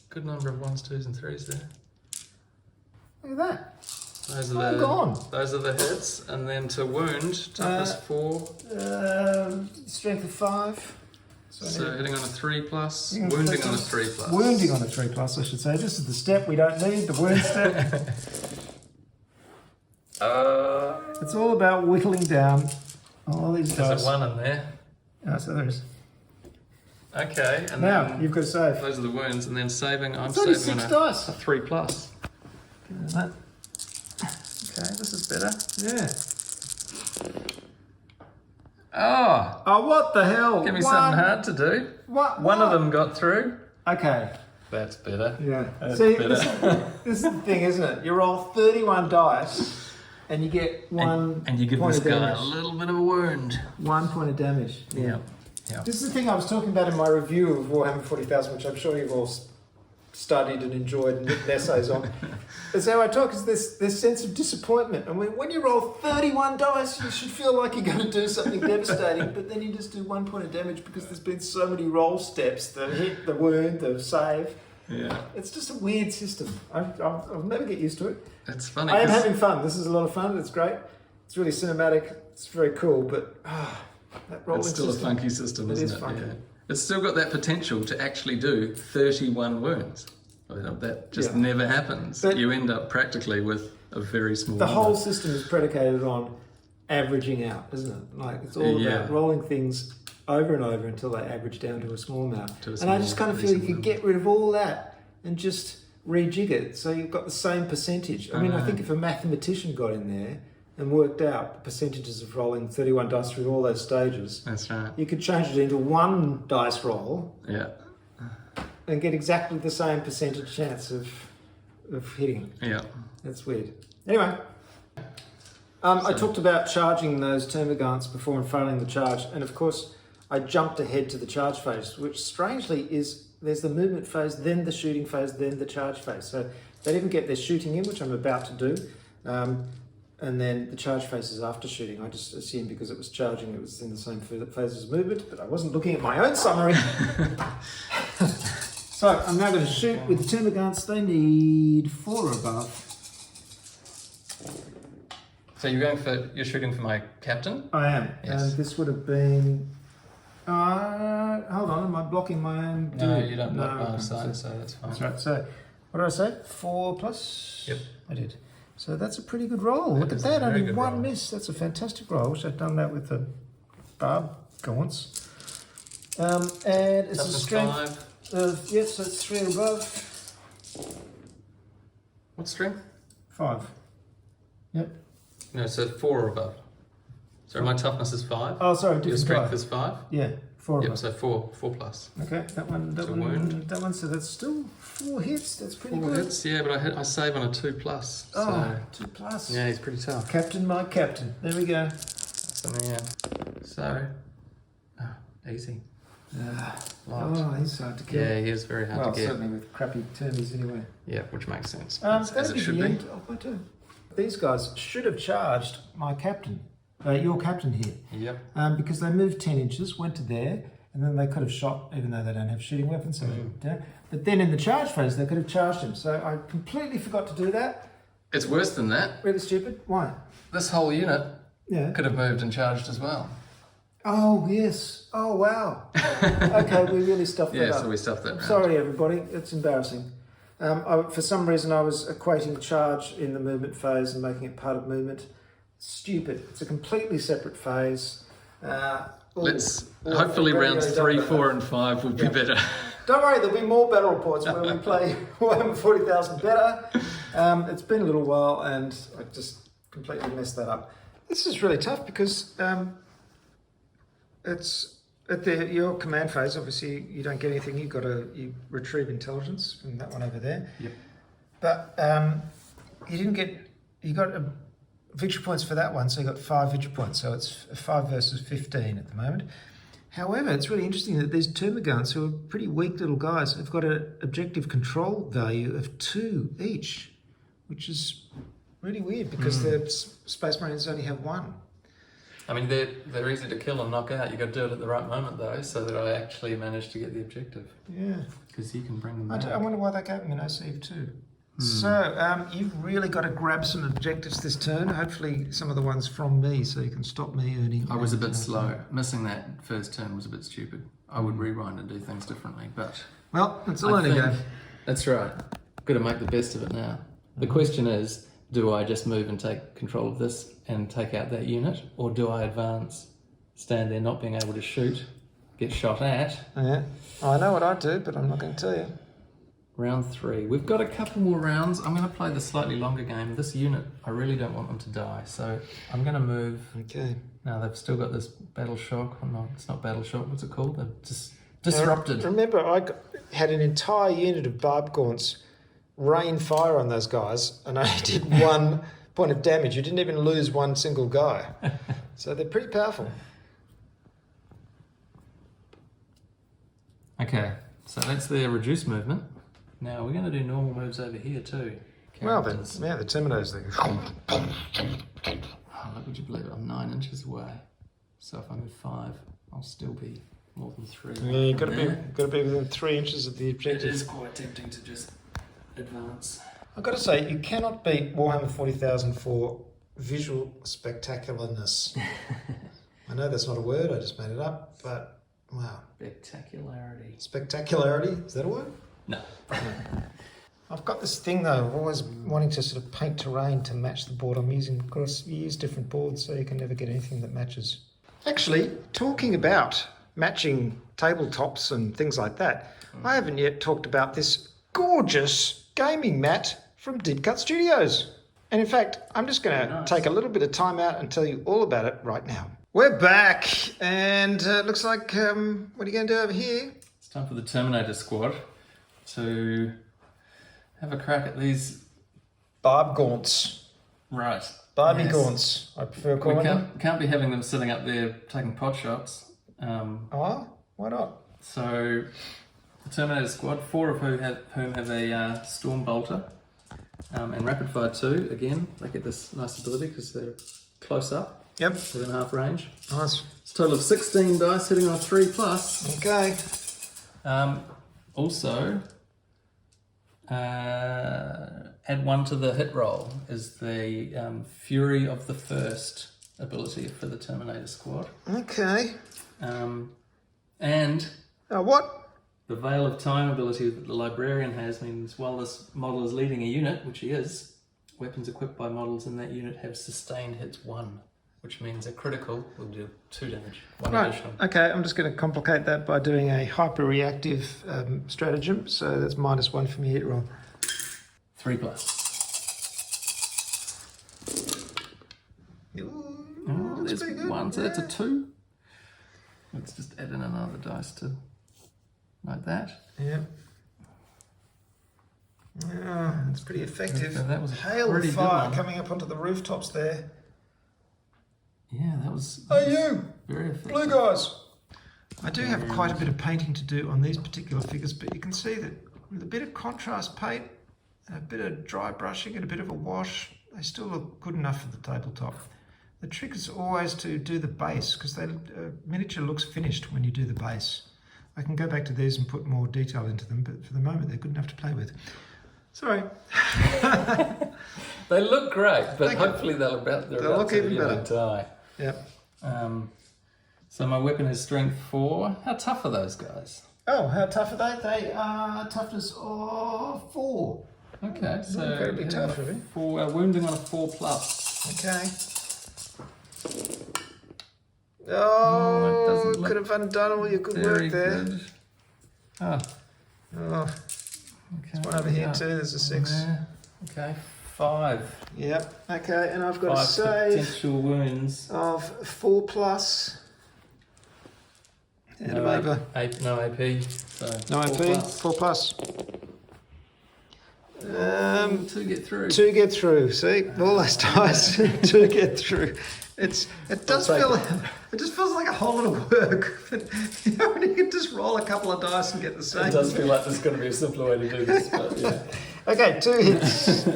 good number of 1s, 2s, and 3s there. Look at that. Those are Oh, the gone. Those are the hits, and then to wound, toughness 4. Strength of 5. So hitting on a 3 plus, Yeah, wounding that's on a just 3 plus. Wounding on a 3 plus, I should say. This is the step we don't need, the wound step. It's all about whittling down all these dice. There's a 1 in there. Oh, so there is. Okay, and Now, then you've got to save. those are the wounds, and then saving, I'm It's only saving 6 on dice. a 3 plus. That. Okay, that's This is better. Yeah. Oh, what the hell? give me something hard to do. One of them got through. Okay. That's better. Yeah. That's See, better. this is the thing, isn't it? You roll 31 dice and you get one and you give point this of guy damage. a little bit of a wound. 1 point of damage. Yeah. Yeah. This is the thing I was talking about in my review of Warhammer 40,000, which I'm sure you've all studied and enjoyed and written essays on. Is how I talk is this sense of disappointment. I mean, when you roll 31 dice, you should feel like you're going to do something devastating, but then you just do 1 point of damage because there's been so many roll steps, the hit, the wound, the save. Yeah. It's just a weird system. I'll never get used to it. It's funny. I am having fun. This is a lot of fun. It's great. It's really cinematic. It's very cool, but that rolling It's still system, a funky system, isn't it? is funky. Yeah. It's still got that potential to actually do 31 wounds. That just never happens. But you end up practically with a very small The number. whole system is predicated on averaging out, isn't it? Like it's all about rolling things over and over until they average down to a small amount. And I just kind of feel you could get rid of all that and just rejig it so you've got the same percentage. I mean, I think if a mathematician got in there and worked out the percentages of rolling 31 dice through all those stages, That's right. you could change it into one dice roll Yeah. and get exactly the same percentage chance of hitting. Yeah. That's weird. Anyway, I talked about charging those termagants before and failing the charge, and of course I jumped ahead to the charge phase, which strangely is there's the movement phase, then the shooting phase, then the charge phase. So they didn't get their shooting in, which I'm about to do, and then the charge phase is after shooting. I just assumed because it was charging it was in the same phase as movement, but I wasn't looking at my own summary. So I'm now going to shoot with the termagants. They need 4 or above. So you're shooting for my captain? I am. Yes. And this would have been... hold on, am I blocking my own... No, you don't block okay. my side, so that's fine. That's right. So, what did I say? 4 plus? Yep. I did. So that's a pretty good roll. Look at is a that, very only good 1 roll. miss. That's a fantastic roll. I wish I'd done that with the barb gaunts. And it's Toughness a strength... 5. Yes, so it's 3 or above. What strength? 5. Yep. No, so 4 or above. So my toughness is 5. Oh, sorry, Your different strength die. is 5. Yeah, 4 Yep, above. so 4 plus. Okay, that one, so that's still 4 hits. That's pretty 4 good. hits, yeah, but I save on a 2 plus. So, Oh, 2 plus. yeah, he's pretty tough. Captain, my captain. There we go. So, yeah. So, easy. Light. Oh, he's hard to kill. Yeah, he is very hard Well, to get. certainly with crappy termies anyway. Yeah, which makes sense. That'd as it be should the be. end of my turn. These guys should have charged my captain, your captain here, Yep. because they moved 10 inches, went to there, and then they could have shot, even though they don't have shooting weapons. So but then in the charge phase, they could have charged him. So I completely forgot to do that. It's worse than that. Really stupid. Why? This whole unit Yeah. could have moved and charged as well. Oh, yes. Oh, wow. Okay, we really stuffed that Yeah, up. so we stuffed that round. Sorry, everybody. It's embarrassing. For some reason, I was equating charge in the movement phase and making it part of movement. Stupid. It's a completely separate phase. Hopefully rounds 3, 4 and 5 will be better. Don't worry, there'll be more battle reports where we play Warhammer 40,000 better. It's been a little while and I just completely messed that up. This is really tough because it's at your command phase. Obviously, you don't get anything. You retrieve intelligence from that one over there. Yep. But you didn't get. You got victory points for that one, so you got 5 victory points. So it's 5 versus 15 at the moment. However, it's really interesting that these termagants, who are pretty weak little guys, have got an objective control value of 2 each, which is really weird because the Space Marines only have 1. I mean, they're easy to kill and knock out. You've got to do it at the right moment, though, so that I actually manage to get the objective. Yeah. Because you can bring them back. I wonder why they gave me an OCF too. So, you've really got to grab some objectives this turn. Hopefully some of the ones from me, so you can stop me earning. I was a bit slow. Missing that first turn was a bit stupid. I would rewind and do things differently, but... Well, it's a learning game. That's right. Got to make the best of it now. The question is, do I just move and take control of this and take out that unit, or do I advance, stand there not being able to shoot, get shot at? Yeah. I know what I do, but I'm not going to tell you. round 3. We've got a couple more rounds. I'm going to play the slightly longer game. This unit, I really don't want them to die, so I'm going to move. Okay. Now they've still got this battle shock. It's not battle shock. What's it called? They've just disrupted. Remember, had an entire unit of barb gaunts rain fire on those guys, and I did 1 point of damage. You didn't even lose one single guy. So they're pretty powerful. Okay, so that's their reduced movement. Now we're going to do normal moves over here too. Well, then, Characters. yeah, the Terminators. Oh, look, would you believe it? I'm 9 inches away. So if I move 5, I'll still be more than 3. Yeah, you've got to be within 3 inches of the It objective. is quite tempting to just advance. I've got to say, you cannot beat Warhammer 40,000 for visual spectacularness. I know that's not a word, I just made it up, but wow. Spectacularity. Spectacularity, is that a word? No. I've got this thing though, of always wanting to sort of paint terrain to match the board I'm using. Of course, you use different boards, so you can never get anything that matches. Actually, talking about matching tabletops and things like that, I haven't yet talked about this gorgeous gaming mat from Deep Cut Studios. And in fact, I'm just going to take a little bit of time out and tell you all about it right now. We're back, and it looks like, what are you going to do over here? It's time for the Terminator squad to have a crack at these. Barb gaunts. Right. Barbie Yes. gaunts, I prefer We calling them. can't be having them sitting up there taking pot shots. Oh, why not? So the Terminator squad, 4 of whom have a Storm Bolter and Rapid Fire 2. Again, they get this nice ability because they're close up. Yep. Within half range. Nice. It's a total of 16 dice hitting on 3+. Okay. Also, add 1 to the hit roll is the Fury of the First ability for the Terminator squad. Okay. And What? the Veil of Time ability that the Librarian has means while this model is leading a unit, which he is, weapons equipped by models in that unit have sustained hits 1. Which means a critical will do 2 damage, 1 Right. additional. Okay, I'm just going to complicate that by doing a hyper-reactive stratagem. So that's -1 for me hit roll. 3+. Ooh, Oh, that's there's pretty good. 1, so that's a 2. Let's just add in another dice to like that. Yeah. Yeah, that's pretty effective. So that was a Hail pretty of good fire one. coming up onto the rooftops there. Yeah, that was Hey you, very effective. blue guys. I do have quite a bit of painting to do on these particular figures, but you can see that with a bit of contrast paint, and a bit of dry brushing and a bit of a wash, they still look good enough for the tabletop. The trick is always to do the base, because the miniature looks finished when you do the base. I can go back to these and put more detail into them, but for the moment they're good enough to play with. Sorry. They look great, but Thank you. hopefully they'll They'll look even better. die. Yep. So my weapon has strength 4. How tough are those guys? Oh, how tough are they? They are toughness of 4. Okay, so incredibly hitting on tough, a really. 4, wounding on a 4+. Okay. it Oh, doesn't look could have undone all your good Very work there. good. Oh, Oh, okay. one over here Yeah. too. There's a 6. There. Okay, 5. Yep. Okay, and I've got a 5 save potential wounds. of 4+. And I'm over. No AP. So No 4+. AP. 4+. 2 get through. 2 get through. See, all those dice. 2 get through. It does I'll feel. take It just feels like a whole lot of work. But you know, when you can just roll a couple of dice and get the same. It does feel like there's going to be a simpler way to do this, but yeah. Okay, 2 hits.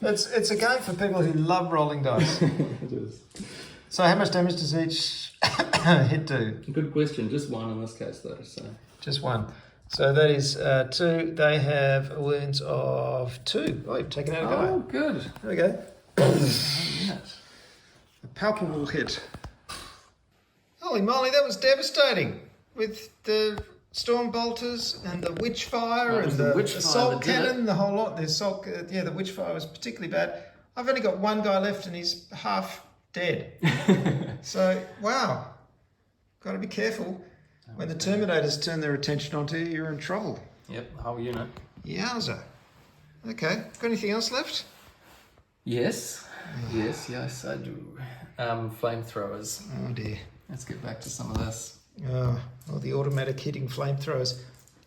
It's a game for people who love rolling dice. It is. So how much damage does each hit do? Good question. Just 1 in this case, though. So Just 1. So that is 2. They have wounds of 2. Oh, you've taken out a guy. oh, good. There we go. Yes. A palpable hit. Holy moly, that was devastating. With the storm bolters and the witchfire It and was the the witchfire assault that did it. cannon, the whole lot. The assault, the witchfire was particularly bad. I've only got 1 guy left and he's half dead. So, wow. Got to be careful. When the Terminators turn their attention onto you, you're in trouble. Yep, the whole unit. Yowza. Okay, got anything else left? Yes, yes, I do. Flamethrowers. Oh dear. Let's get back to some of this. Oh, well, the automatic hitting flamethrowers.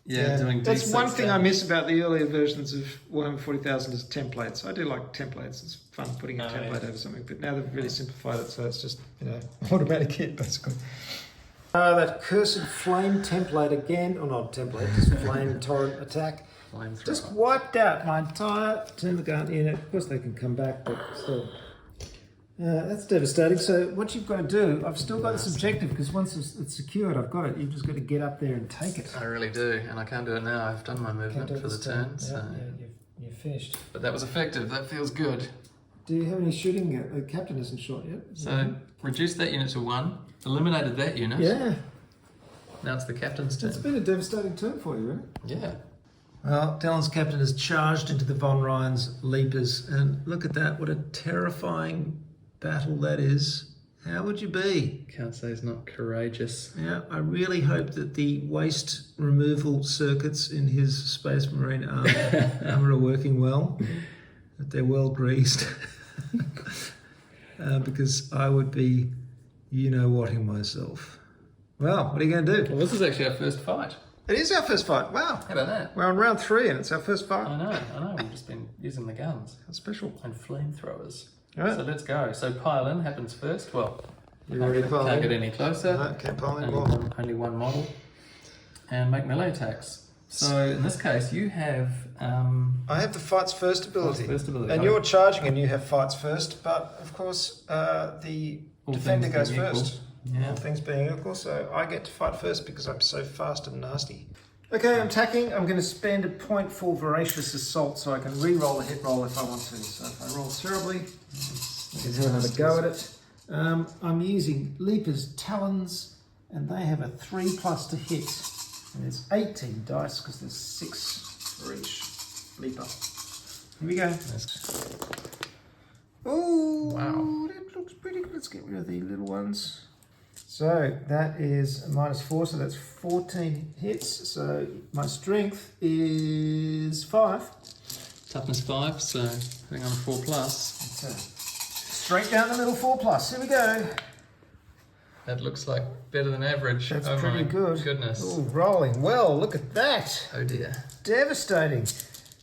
Yeah, doing that's D6 one thing I damage. miss about the earlier versions of Warhammer 40,000 is templates. I do like templates. It's fun putting a template over something, but now they've really simplified it, so it's just, automatic hit basically. That cursed flame template again, or not template, just flame torrent attack. Flamethrower. Just wiped out my entire turn the gun unit. Of course they can come back, but still. That's devastating. So what you've got to do, I've still got this objective, because once it's secured, I've got it. You've just got to get up there and take it. I really do, and I can't do it now. I've done my movement for the turn. So. Yeah, you're finished. But that was effective. That feels good. Do you have any shooting? The captain isn't shot yet. So reduced that unit to 1, eliminated that unit. Yeah. Now it's the captain's turn. It's been a devastating turn for you, really. Yeah. Well, Talon's captain has charged into the Von Ryan's Leapers, and look at that. What a terrifying battle that is. How would you be? Can't say he's not courageous. Yeah, I really hope that the waste removal circuits in his Space Marine armor are working well, that they're well greased, because I would be, what-ing myself. Well, what are you going to do? Well, this is actually our first fight. It is our first fight. Wow. How about that? We're on round 3 and it's our first fight. I know. We've just been using the guns. How special. And flamethrowers. All right. So let's go. So pile in happens first. Well, You already can't get any closer. No, can't pile anymore. Only one model. And make melee attacks. So in this case, you have... I have the fights first ability. Fights first ability. And you're charging and you have fights first, but of course the All defender things goes being equal. first. Yeah. All things being equal, so I get to fight first because I'm so fast and nasty. Okay, I'm attacking. I'm going to spend a point for Voracious Assault so I can re-roll a hit roll if I want to. So if I roll terribly, I can have another go at it. I'm using Leaper's Talons, and they have a 3+ to hit. And it's 18 dice because there's 6 for each Leaper. Here we go. Oh, Wow. That looks pretty good. Let's get rid of the little ones. So that is a -4, so that's 14 hits. So my strength is 5. Toughness 5, so hitting on a 4+. So straight down the middle, 4+. Here we go. That looks like better than average. That's oh pretty my good. Goodness. Ooh, rolling well. Look at that. Oh dear. Devastating.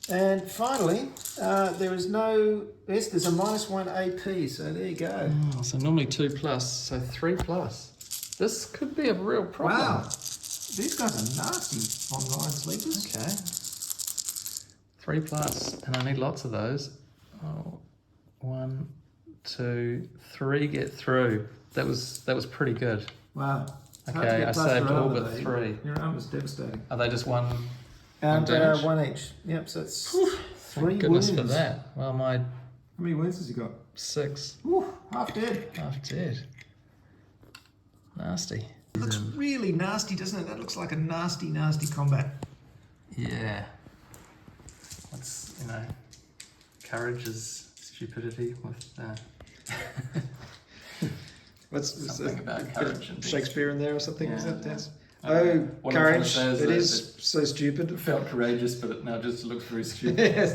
And finally, there's a -1 AP. So there you go. Oh, so normally 2+, so 3+. This could be a real problem. Wow. These guys are nasty on Ryan Sleepers. Okay. 3+, and I need lots of those. Oh, 1, 2, 3 get through. That was pretty good. Wow. It's hard to Okay, get I past saved your all armor, but though. 3. Your armor's devastating. Are they just one And damage? 1 each. Yep, so it's 3 Thank goodness wounds. for that. Well, my How many wounds has he got? 6. Ooh, half dead. Half dead. Nasty. It looks really nasty, doesn't it? That looks like a nasty, nasty combat. Yeah. That's, courage is stupidity with... What's Something about courage and Shakespeare in there or something? Is Yeah. that tense? Oh, Oh, what I'm trying to courage. say is It that is so stupid. It felt courageous, but it now just looks very stupid. Yes.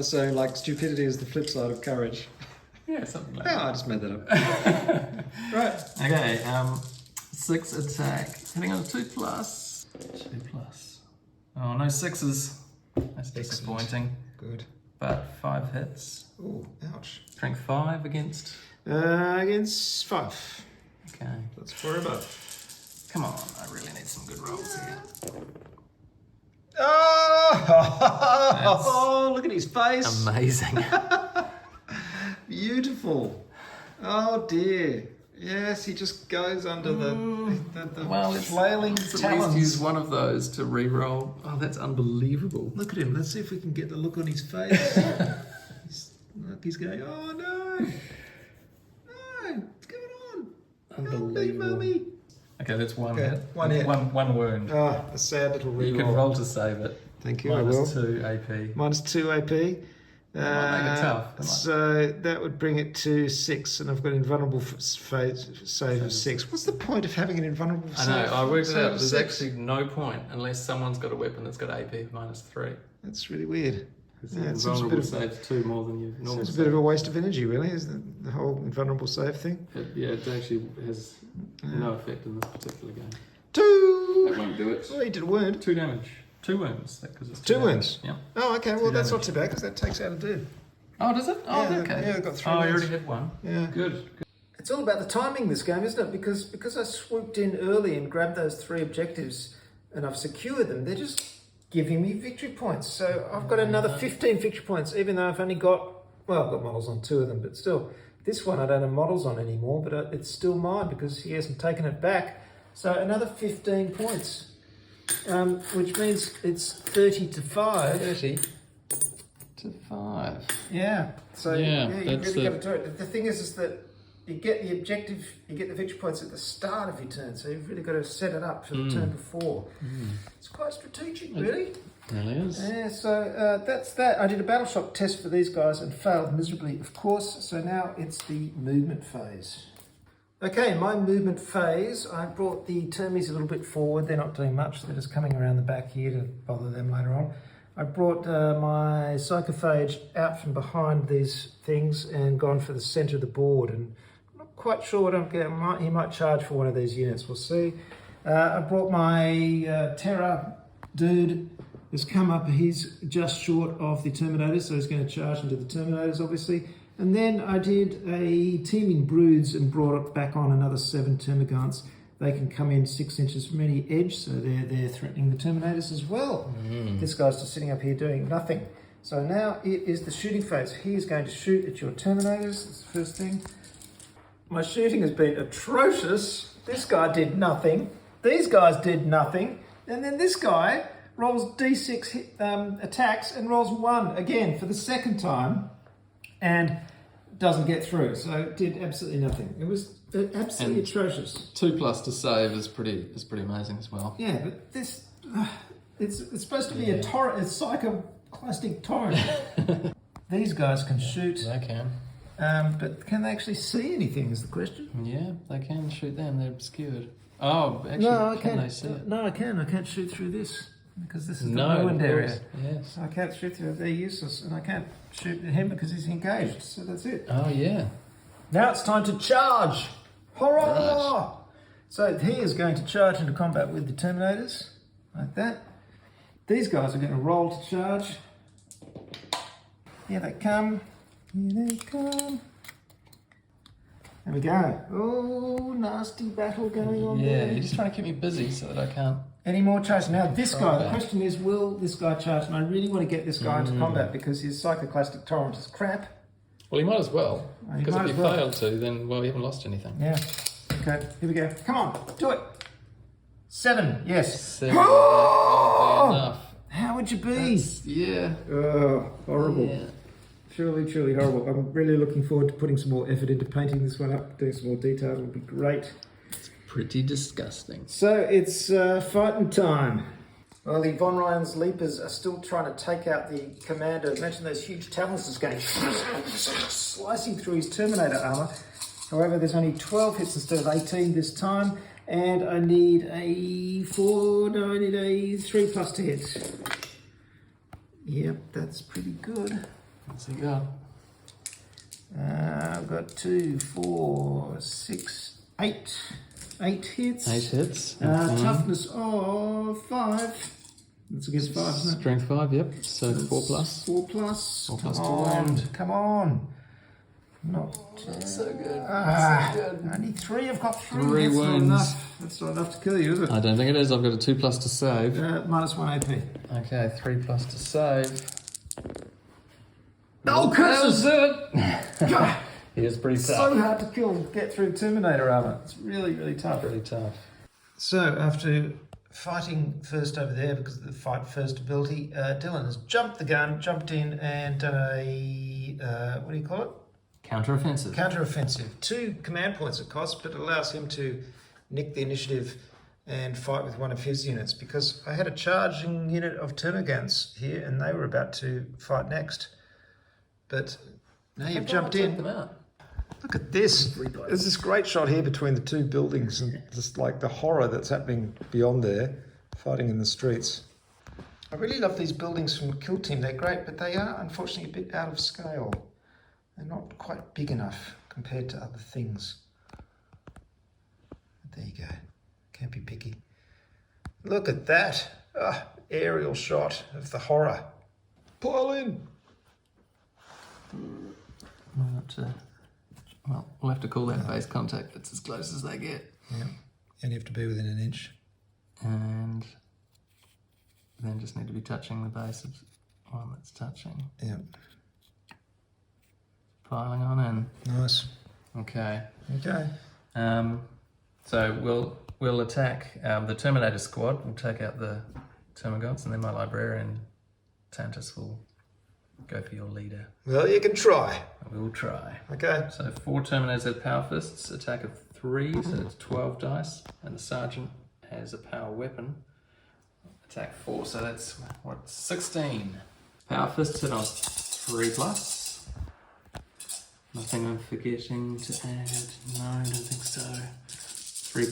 So, like, stupidity is the flip side of courage. Yeah, something like Oh, that. I just made that up. Right. Okay, 6 attack. Hitting on a 2+. 2+. Oh, no 6s. That's disappointing. Good. But 5 hits. Oh, ouch. Strength 5 against. Against 5. Okay. That's 4 above. Come on, I really need some good rolls here. Oh, look at his face. Amazing. Beautiful. Oh dear. Yes, he just goes under the flailing let's at least talons. use one of those to re-roll. Oh, that's unbelievable. Look at him. Let's see if we can get the look on his face. He's going, oh no. No, what's going on? Unbelievable. Help me, mummy. Okay, that's one Okay, hit. one hit. One wound. Ah, a sad little reroll. You can roll to save it. Thank you, I will. -2 AP. -2 AP. Might make it tough. It might- So that would bring it to 6, and I've got invulnerable save of 6. What's the point of having an invulnerable I save? know, I worked it out. There's 6? actually no point unless someone's got a weapon that's got AP -3. That's really weird. Because Yeah, it seems a bit invulnerable of- saves 2 more than you normally. It's a bit of a waste of energy, really, is the whole invulnerable save thing. Yeah, it actually has no effect in this particular game. 2! That won't do it. Oh, he did a wound. 2 damage. 2 wounds. Because it's 2 damage. wounds? Yeah. Oh, okay, well, that's not damage. too bad, because that takes out a dude. Oh, does it? Oh, Yeah, okay. yeah, I got 3 Oh, you wounds. already had 1. Yeah. Good. It's all about the timing, this game, isn't it? Because I swooped in early and grabbed those 3 objectives and I've secured them, they're just giving me victory points. So I've got another 15 victory points, even though I've only got, well, I've got models on 2 of them, but still, this one I don't have models on anymore, but it's still mine because he hasn't taken it back. So another 15 points, which means it's 30 to 5. 30 to 5. Yeah. So Yeah, you that's really got to do it. The thing is that you get the objective, you get the victory points at the start of your turn, so you've really got to set it up for the turn before. It's quite strategic, really. Really is. Yeah, so that's that. I did a battle shock test for these guys and failed miserably, of course, so now it's the movement phase. Okay, my movement phase, I brought the termies a little bit forward. They're not doing much, they're just coming around the back here to bother them later on. I brought my psychophage out from behind these things and gone for the centre of the board, and I'm not quite sure what I'm getting. He might charge for one of these units, we'll see. I brought my Terra dude, has come up, he's just short of the Terminators, so he's going to charge into the Terminators, obviously. And then I did a team in broods and brought it back on another 7 Termagants. They can come in 6 inches from any edge, so they're threatening the Terminators as well. This guy's just sitting up here doing nothing. So now it is the shooting phase. He is going to shoot at your Terminators. That's the first thing. My shooting has been atrocious. This guy did nothing. These guys did nothing. And then this guy rolls D6 attacks and rolls 1 again for the second time and doesn't get through. So it did absolutely nothing. It was absolutely atrocious. 2+ to save is pretty amazing as well. Yeah, but this it's supposed to be a torrent, a psychoclastic torrent. These guys can shoot. They can. But can they actually see anything is the question. Yeah, they can shoot them. They're obscured. Oh, actually, No, I can can't. they see it? No, I can. I can't shoot through this because this is the No, ruined of area. course. Yes. I can't shoot through. They're useless, and I can't shoot at him because he's engaged. So that's it. Oh, yeah. Now it's time to charge. Hurrah! Right. So he is going to charge into combat with the Terminators, like that. These guys are going to roll to charge. Here they come. Here they come. There we go. Oh, nasty battle going on Yeah, there. you're just trying to keep me busy so that I can't. Any more charge? Now this guy, the Okay. question is, will this guy charge? And I really want to get this guy into combat because his psychoclastic torrent is crap. Well, he might as well. Oh, he Because might if as you well. fail to, then, well, you haven't lost anything. Yeah. Okay, here we go. Come on, do it. 7, yes. 7 that'll be enough. How would you be? Yeah. Oh, horrible. Yeah. Truly, truly horrible. I'm really looking forward to putting some more effort into painting this one up, doing some more detail. It'll be great. Pretty disgusting. So it's fighting time. Well, the Von Ryan's Leapers are still trying to take out the commander. Imagine those huge talons just going slicing through his Terminator armor. However, there's only 12 hits instead of 18 this time, and I need a 3+ to hit. Yep, that's pretty good. What's he got? I've got 2, 4, 6, 8. 8 hits. 8 hits. Toughness of 5. That's against 5, isn't it? Strength 5, yep. So 4+. 4+. 4+ Come to on. wound. Come on. Not So good. only 3. I've got 3. Three That's wounds. not enough. That's not enough to kill you, is it? I don't think it is. I've got a 2+ to save. -1 AP. Okay, 3+ to save. Oh, curses! That he is pretty tough. So hard to kill. Get through Terminator armor. It's really, really tough. Pretty tough. So after fighting first over there because of the fight first ability, Dylan has jumped the gun, jumped in and done a, what do you call it? Counter-offensive. Counter-offensive. 2 command points it costs, but it allows him to nick the initiative and fight with one of his units, because I had a charging unit of Termagants here and they were about to fight next. but now you've Check jumped in. them out. Look at this. There's this great shot here between the two buildings and just like the horror that's happening beyond there, fighting in the streets. I really love these buildings from Kill Team. They're great, but they are unfortunately a bit out of scale. They're not quite big enough compared to other things. There you go. Can't be picky. Look at that. Aerial shot of the horror. Pile in. Well, we'll have to call that face contact. That's as close as they get. Yeah. And you have to be within an inch. And then just need to be touching the base of one that's touching. Yeah. Piling on in. Nice. Okay. Okay. So we'll attack the Terminator squad. We'll take out the Termagants, and then my librarian Tantus will go for your leader. Well, you can try. We will try. Okay. So 4 Terminators have power fists, attack of 3, so it's 12 dice, and the sergeant has a power weapon, attack 4, so that's 16. Power fists hit on 3+. Nothing I'm forgetting to add. No, I don't think so. 3+.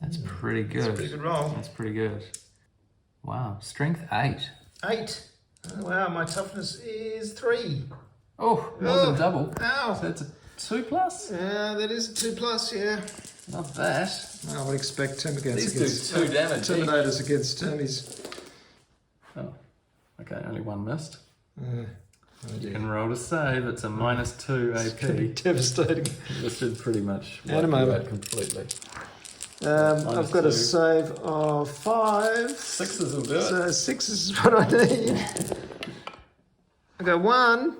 That's pretty good. That's a pretty good roll. That's pretty good. Wow, strength 8. 8. Oh, wow, my toughness is 3. Oh, more than double. Ow. So that's a 2+. Yeah, that is a 2+, yeah. Not that. I would expect Termagants These against do 2 damage. Terminators against Termies. Oh, okay, only 1 missed. Oh You dear. can roll to save. It's a -2 It's going to be AP. devastating. This should pretty much At a moment. out completely. I've got a 2. save of 5. 6s will do it. So 6 is what I need. I got 1.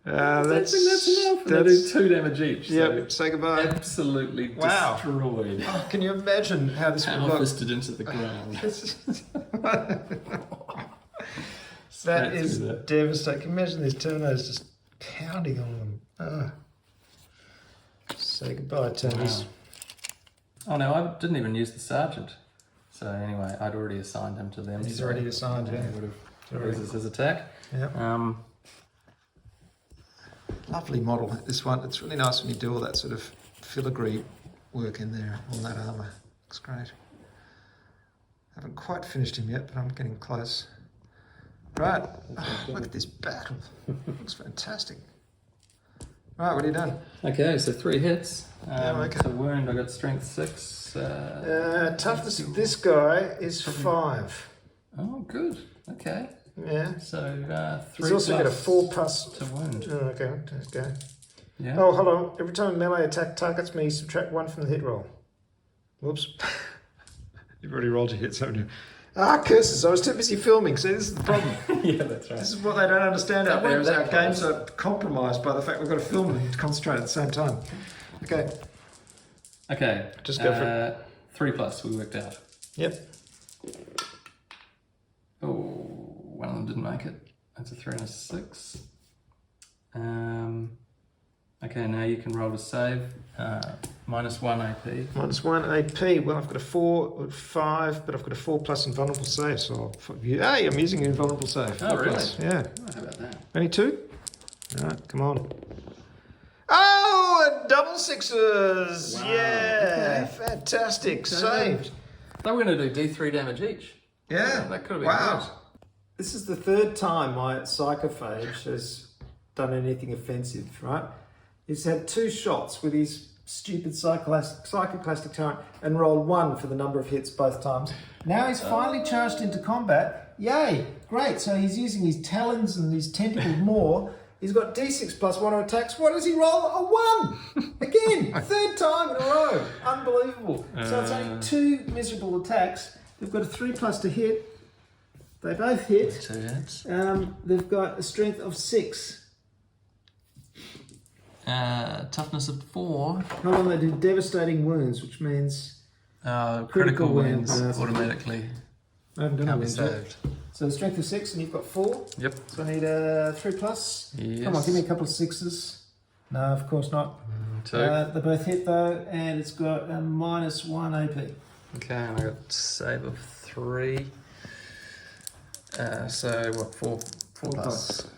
I think that's enough. And they do 2 damage each. Yep, So say goodbye. absolutely Wow. destroyed. Oh, can you imagine how this would Power look? fisted into the ground. That Straight is through that. devastating. Can you imagine these Terminators just pounding on them? Say goodbye, Termies. Wow. Oh no, I didn't even use the sergeant. So anyway, I'd already assigned him to them. He's so already assigned, yeah. He would have raises his attack. Yeah. Lovely model, this one. It's really nice when you do all that sort of filigree work in there on that armour. Looks great. Haven't quite finished him yet, but I'm getting close. Right. Look at this battle. Looks fantastic. Right, what have you done? Okay, so 3 hits. Okay. So wound, I got strength 6. Toughness of this guy is 5. Oh, good. Okay. Yeah. So 3 He's also got a plus 4+ to wound. Oh, okay, let's go. Yeah. Oh, hold on. Every time a melee attack targets me, subtract 1 from the hit roll. Whoops. You've already rolled your hits, haven't you? Ah, curses. I was too busy filming. See, this is the problem. Yeah, that's right. This is what they don't understand. Our, There, that games are compromised by the fact we've got to film and concentrate at the same time. Okay. Okay. Just go for it. 3+ we worked out. Yep. Oh, one of them didn't make it. That's a 3 and a 6. Okay, now you can roll to save. -1 AP. -1 AP. Well, I've got a 4, 5, but I've got a 4+ invulnerable save. So, hey, I'm using an invulnerable save. Oh, 4+. really? Yeah. Oh, how about that? Only 2? All right, come on. Oh, double 6s! Wow, Yeah, okay. fantastic. Saved. They were going to do D3 damage each. Yeah. That could have been Wow. good. This is the 3rd time my psychophage has done anything offensive, right? He's had 2 shots with his stupid psychoclastic tyrant and rolled 1 for the number of hits both times. Now he's finally charged into combat. Yay! Great. So he's using his talons and his tentacles more. He's got D6 plus 1 attacks. What does he roll? A 1! Again! 3rd time in a row. Unbelievable. So it's only 2 miserable attacks. They've got a 3+ to hit. They both hit. 2 hits. They've got a strength of 6. Toughness of 4. Hold on, they do devastating wounds, which means Critical wins wounds. automatically I haven't done can't a be wound yet. saved. So strength of 6, and you've got 4. Yep. So I need a 3+. Yes. Come on, give me a couple of 6s. No, of course not. 2. They both hit though, and it's got a -1 AP. Okay, and I got save of 3. So what? Four plus.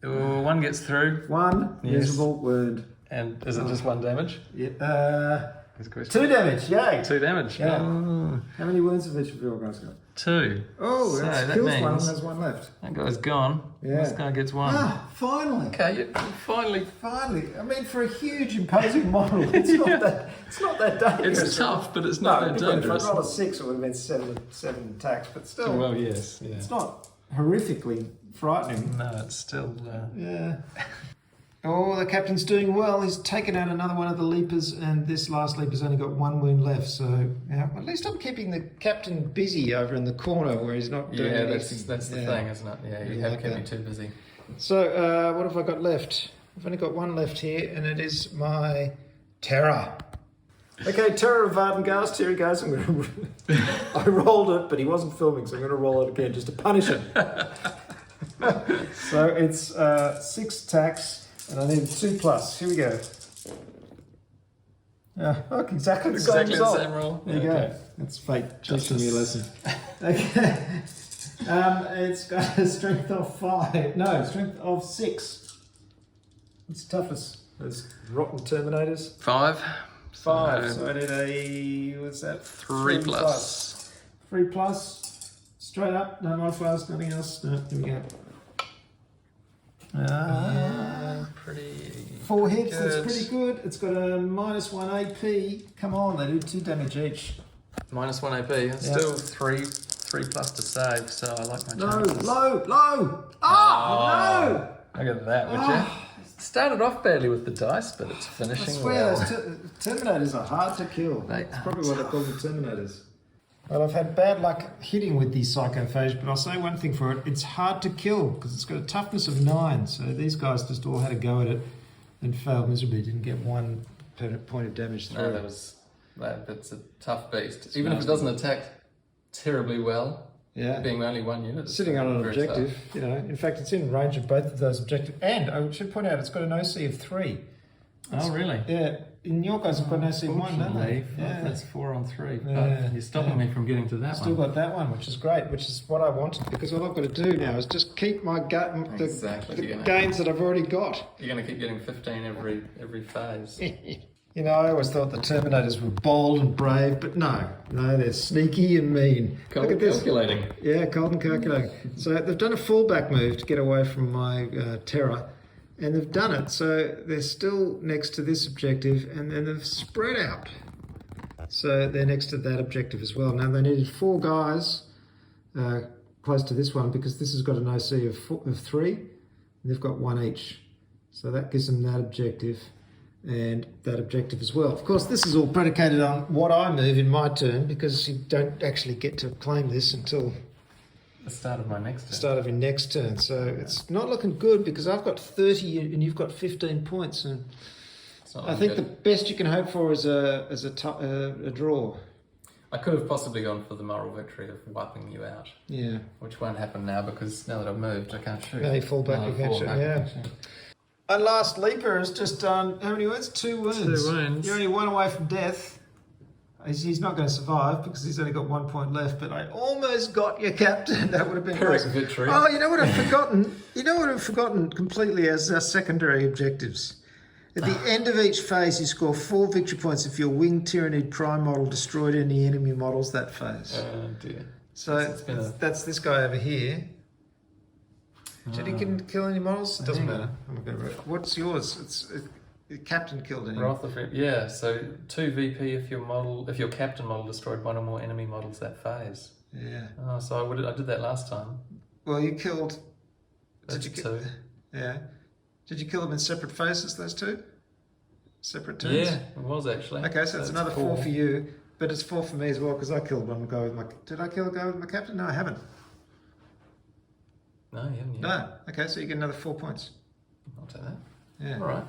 Oh, one gets through. One Yes. miserable wound. And is it just one damage? Yeah. Is the question. 2 damage. Yay. 2 damage. Yeah. Oh, How many wounds have each of your guys got? 2. Oh, So that that kills one and means there's one left. that guy's gone. Yeah. This guy gets 1. Ah, finally. Okay, you finally. Finally. I mean, for a huge imposing model, it's not that dangerous. It's tough, but it's not that If I dangerous. rolled a 6, it would have been seven attacks, but still, Well, yes. Yeah. it's not horrifically frightening. No, it's still. Yeah. Oh, the captain's doing well. He's taken out another one of the leapers, and this last leaper's only got 1 wound left. So, yeah, at least I'm keeping the captain busy over in the corner where he's not doing Yeah, anything. that's the thing, isn't it? Yeah, you Yeah, have kept okay. me too busy. So, what have I got left? I've only got 1 left here, and it is my Terror. Okay, Terror of Vardengast. Here he goes. I rolled it, but he wasn't filming, so I'm going to roll it again just to punish him. So it's 6 attacks, and I need 2+. Here we go. Yeah, look, exactly the same result. the same roll. There you Okay. go. That's fate teaching me a lesson. Okay. It's got a strength of 5. No, strength of 6. It's toughness. Those rotten Terminators. 5. 5. So I did a, what's that? 3 plus. 3+. Straight up. No modifiers, nothing else. No, here we go. Pretty. 4 hits, good. that's pretty good. It's got a -1 AP. Come on, they do 2 damage each. -1 AP. It's Yeah. still 3 plus to save, so I like my No, chances. low! Ah, no! Look at that, would you? Started off badly with the dice, but it's I finishing swear, well. those Terminators are hard to kill. They That's are probably why they call them Terminators. Well, I've had bad luck hitting with these psychophages, but I'll say one thing for it. It's hard to kill because it's got a toughness of 9. So these guys just all had a go at it and failed miserably. Didn't get 1 point of damage through. No, that's a tough beast. Even if it doesn't attack terribly well, Yeah. being only 1 unit. it's Sitting on an very objective, tough. you know. In fact, it's in range of both of those objectives. And I should point out, it's got an OC of 3. Oh, really? Yeah. In your guys have got an OC of 1, don't they? Yeah. That's 4 on 3. But Yeah. you're stopping me from getting to that Still one. got that one, which is great, which is what I wanted, because all I've got to do now is just keep my Exactly, the you're gonna- gains that I've already got. You're going to keep getting 15 every phase. You know, I always thought the Terminators were bold and brave, but no, they're sneaky and mean. Look at this. Calculating. Yeah, cold and calculating. So they've done a fallback move to get away from my Terror, and they've done it. So they're still next to this objective, and then they've spread out. So they're next to that objective as well. Now they needed 4 guys close to this one because this has got an OC of 3, and they've got 1 each. So that gives them that objective and that objective as well. Of course, this is all predicated on what I move in my turn because you don't actually get to claim this until The start of my next the turn. start of your next turn. So it's not looking good because I've got 30 and you've got 15 points. And It's not I looking think the good. best you can hope for is a draw. I could have possibly gone for the moral victory of wiping you out, Yeah. which won't happen now because now that I've moved, I can't shoot. Now you fall back Now I again, fall shoot, back yeah. again, shoot. And last leaper has just done how many wounds? 2 wounds. 2 wounds. You're only 1 away from death. He's not going to survive because he's only got 1 point left. But I almost got your captain. That would have been Pyrrhic nice. victory. Oh, you know what I've forgotten? You know what I've forgotten completely as our secondary objectives. At the end of each phase, you score 4 victory points if your winged Tyranid prime model destroyed any enemy models that phase. Oh dear. So it's been a- that's this guy over here. Did he kill any models? Doesn't Hang on. matter. I'm gonna go. What's yours? The captain killed any. Wrath of yeah. So 2 VP if your captain model destroyed 1 or more enemy models that phase. Yeah. Oh, so I did that last time. Well, you killed. That's did you 2. Yeah. Did you kill them in separate phases? Those 2. Separate turns. Yeah, it was actually. Okay, so it's another 4 for you, but it's 4 for me as well because I killed one guy with my. Did I kill a guy with my captain? No, I haven't. No, you haven't. Yet. No. Okay, so you get another 4 points. I'll take that. Yeah. All right.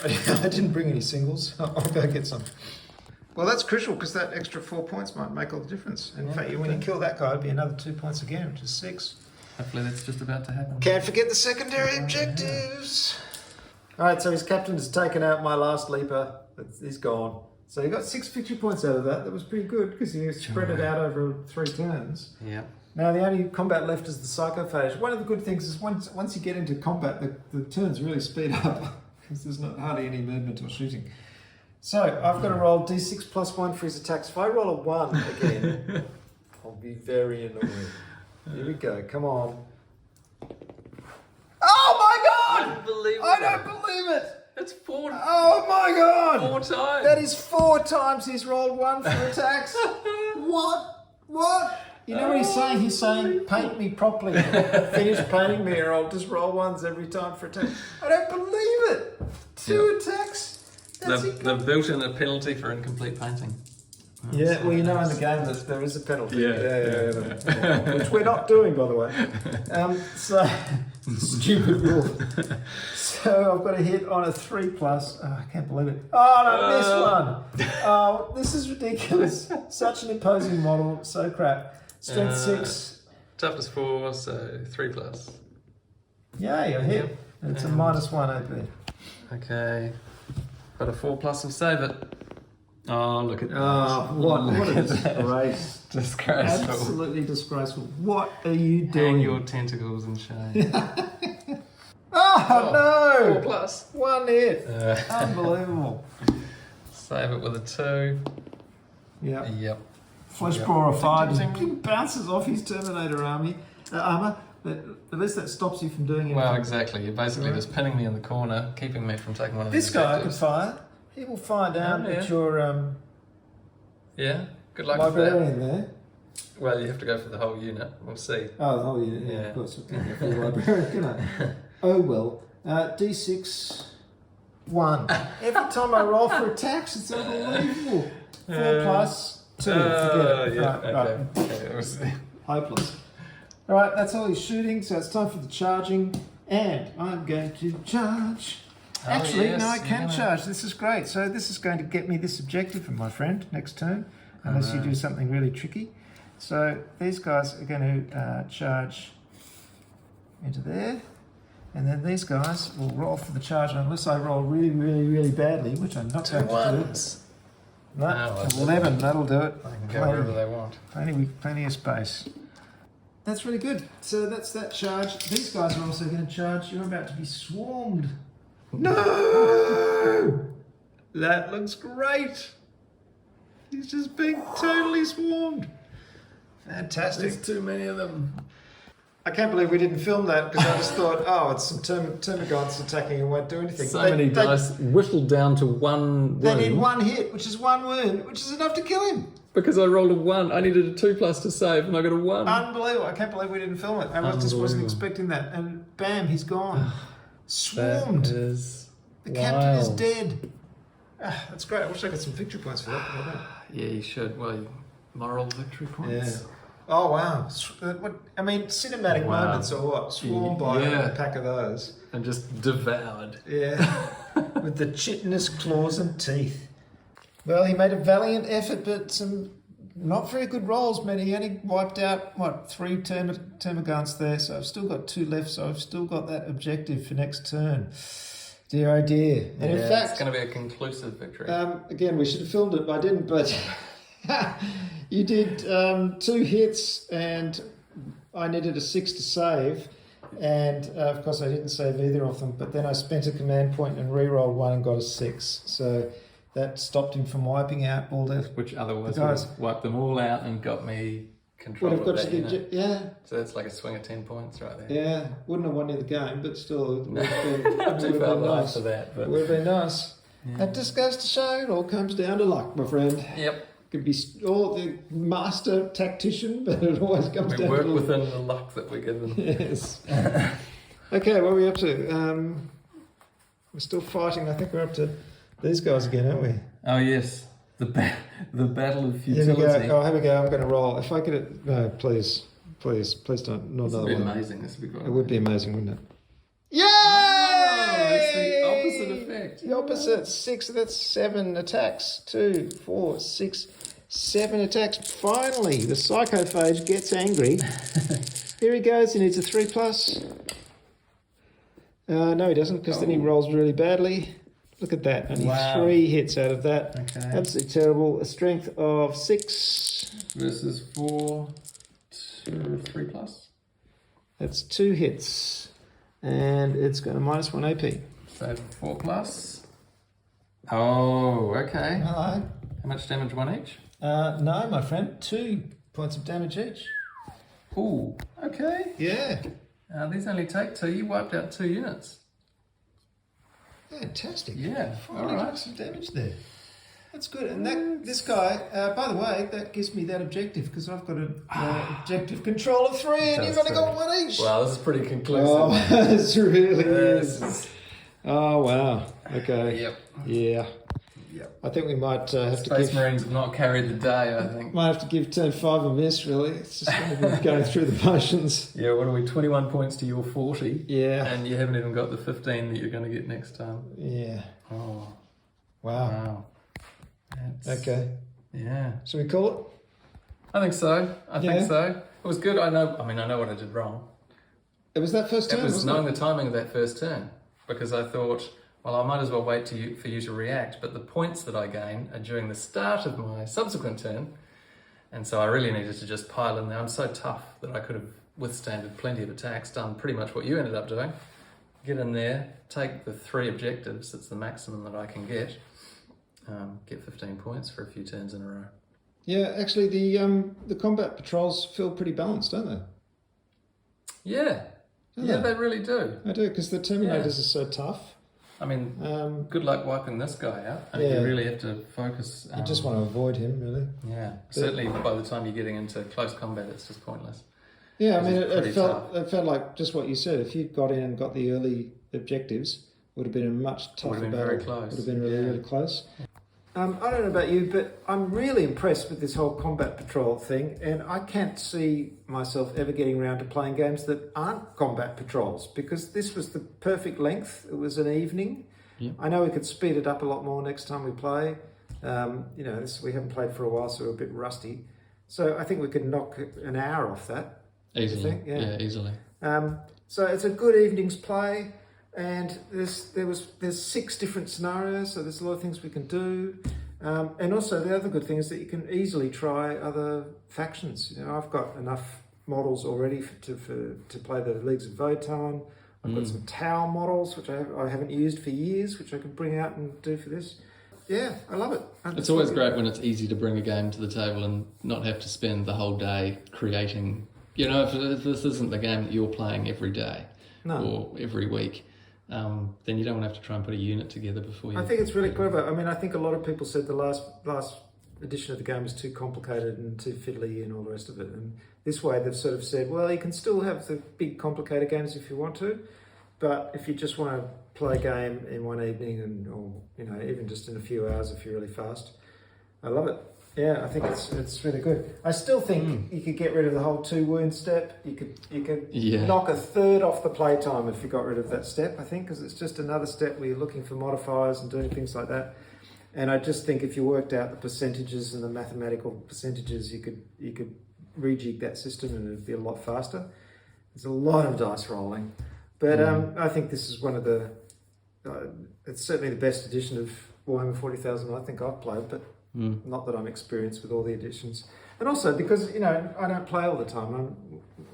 I didn't bring any singles. I'll go get some. Well, that's crucial because that extra 4 points might make all the difference. In fact, when you kill that guy, it'd be another 2 points again, which is 6. Hopefully that's just about to happen. Can't forget the secondary objectives. All right, so his captain has taken out my last leaper. He's gone. So you got 6 victory points out of that. That was pretty good because you spread it out over 3 turns. Yeah. Now the only combat left is the psychophage. One of the good things is once you get into combat, the turns really speed up because there's not hardly any movement or shooting. So I've got to roll d6 plus 1 for his attacks. If I roll a 1 again, I'll be very annoyed. Here we go. Come on. Oh my God! I don't believe it. That's 4. Oh my God! 4 times. That is 4 times he's rolled 1 for attacks. What? You know what he's saying? He's saying, paint me properly. Finish painting me or I'll just roll 1s every time for attacks. I don't believe it. 2 attacks. They've built in a penalty for incomplete painting. Yeah, well, you know in the game that there is a penalty. Yeah. Which we're not doing, by the way. So, stupid rule. So I've got a hit on a 3+. Oh, I can't believe it. Oh, no, I missed one. Oh, this is ridiculous. Such an imposing model. So crap. Strength 6. Toughness 4, so 3+. Yay, I hit. It's a -1 AP. Okay. Got a 4+ will save it. Oh, look at that. Oh, what a disgrace. Disgraceful. Absolutely disgraceful. What are you doing? Hang your tentacles in shame. Oh, no! 4+. 1 hit. Unbelievable. Save it with a 2. Yeah. Yep. Flesh Borer 5 just bounces off his Terminator armor. At least that stops you from doing anything. Well, exactly. You're basically just pinning me in the corner, keeping me from taking one of the This guy I can objectives. fire. He will find out that you're Yeah, good luck with that. librarian there. Well, you have to go for the whole unit. We'll see. Oh, the whole unit, yeah, of course. I can't go for the librarian, can I? Oh, well. D6, 1. Every time I roll for attacks, it's unbelievable. 4 plus 2. Forget it. Yeah, Right. okay. It was... Hopeless. All right, that's all he's shooting, so it's time for the charging. And I'm going to charge. Actually, yes, no, I you're can gonna- charge. This is great. So this is going to get me this objective from my friend next turn, unless you do something really tricky. So these guys are going to charge into there. And then these guys will roll for the charge unless I roll really, really, really badly, which I'm not going to do. No, Oh, 11, that'll do it. They can go wherever they want. Plenty of space. That's really good. So that's that charge. These guys are also going to charge. You're about to be swarmed. No! That looks great. He's just being totally swarmed. Fantastic. There's too many of them. I can't believe we didn't film that because I just thought, oh, it's some termagants attacking and won't do anything. So many dice whittled down to 1 They need wound. 1 hit, which is 1 wound, which is enough to kill him. Because I rolled a 1. I needed a 2+ to save and I got a 1. Unbelievable. I can't believe we didn't film it. I just wasn't expecting that. And bam, he's gone. Swarmed. That is The captain is wild. dead. Ah, that's great. I wish I got some victory points for that. But I don't. Yeah, you should. Well, moral victory points. Yeah. Oh, wow. Cinematic Wow. moments or what? Swarmed by Yeah. a pack of those. And just devoured. Yeah. With the chitinous claws and teeth. Well, he made a valiant effort, but some not very good rolls, man. He only wiped out, 3 termagants there, so I've still got 2 left, so I've still got that objective for next turn. Dear, oh dear. And in fact, it's going to be a conclusive victory. again, we should have filmed it, but I didn't, but you did 2 hits, and I needed a 6 to save, and of course I didn't save either of them, but then I spent a command point and re-rolled 1 and got a 6, so that stopped him from wiping out all the... Which otherwise the would guys. have wiped them all out and got me control Would have of got that you unit. yeah, So that's like a swing of 10 points right there. yeah, wouldn't have won you the game, but still, it would have been, Not too far nice. after that, but It would have been nice. That just goes to show it all comes down to luck, my friend. yep, Could be all the master tactician, but it always comes we down work to within the luck that we're given. Yes. Okay, what are we up to? We're still fighting. I think we're up to these guys again, aren't we? Oh yes, the battle of Here we futility. go. Oh, here we go. I'm going to roll. If I get it, no, please don't. Not This would another be one. amazing. This would be great. It would be amazing, wouldn't it? Yay! Oh, it's the opposite effect. The opposite. 6. That's 7 attacks. 2, 4, 6, 7 attacks. Finally, the psychophage gets angry. Here he goes. He needs a 3+. No, he doesn't, because then he rolls really badly. Look at that. Only Wow. 3 hits out of that. Okay. Absolutely terrible. A strength of 6. Versus 4, 2, 3 plus. That's 2 hits. And it's got a -1 AP. So 4 plus. Oh, okay. Hello. How much damage, 1 each? No, my friend. 2 points of damage each. Ooh, okay. Yeah. These only take 2. You wiped out 2 units. Fantastic. Yeah, 40 all right. points of damage there. That's good. And this guy, by the way, that gives me that objective because I've got an objective control of 3 and you've only got 1 each. Wow, this is pretty conclusive. Oh, this really Yes. is. Oh, wow. Okay. Yep. Yeah. Yep. I think we might have to Space give... Marines have not carried the day, I think. Might have to give turn 5 a miss, really. It's just going to be going through the motions. Yeah, what are we, 21 points to your 40? Yeah. And you haven't even got the 15 that you're going to get next time. Yeah. Oh, Wow. wow. That's, Okay. Yeah. Shall we call it? I think so. I Yeah. think so. It was good. I know what I did wrong. It was that first turn, It was wasn't knowing it? the timing of that first turn. Because I thought, well, I might as well wait for you to react. But the points that I gain are during the start of my subsequent turn. And so I really needed to just pile in there. I'm so tough that I could have withstanded plenty of attacks, done pretty much what you ended up doing. Get in there, take the 3 objectives, that's the maximum that I can get 15 points for a few turns in a row. Yeah, actually, the combat patrols feel pretty balanced, don't they? Yeah, Don't they really do. I do, because the Terminators Yeah. are so tough. I mean, good luck wiping this guy out. And Yeah. you really have to focus. You just want to avoid him, really. Yeah, certainly by the time you're getting into close combat, it's just pointless. Yeah, I This mean, is it pretty felt like just what you said. If you got in and got the early objectives, would have been a much tougher Would have been battle. very close. Would have been really, Yeah. really close. I don't know about you, but I'm really impressed with this whole combat patrol thing, and I can't see myself ever getting around to playing games that aren't combat patrols, because this was the perfect length. It was an evening. Yeah. I know we could speed it up a lot more next time we play. We haven't played for a while, so we're a bit rusty. So I think we could knock an hour off that. Easily. think? Yeah. Easily. So it's a good evening's play, and there's 6 different scenarios, so there's a lot of things we can do. And also the other good thing is that you can easily try other factions. You know, I've got enough models already to play the Leagues of Votan. I've got some Tau models which I haven't used for years, which I can bring out and do for this. Yeah, I love it. It's always great when it's easy to bring a game to the table and not have to spend the whole day creating. You know, if this isn't the game that you're playing every day or every week, then you don't want to have to try and put a unit together before you... I think it's really clever. I mean, I think a lot of people said the last edition of the game is too complicated and too fiddly and all the rest of it. And this way they've sort of said, well, you can still have the big complicated games if you want to, but if you just want to play a game in one evening or even just in a few hours if you're really fast, I love it. Yeah, I think it's really good. I still think you could get rid of the whole 2 wound step. You could knock a third off the playtime if you got rid of that step, I think, because it's just another step where you're looking for modifiers and doing things like that. And I just think if you worked out the percentages and the mathematical percentages, you could rejig that system and it'd be a lot faster. There's a lot of dice rolling. But I think this is one of the... it's certainly the best edition of Warhammer 40,000 I think I've played, but not that I'm experienced with all the editions. And also because, I don't play all the time.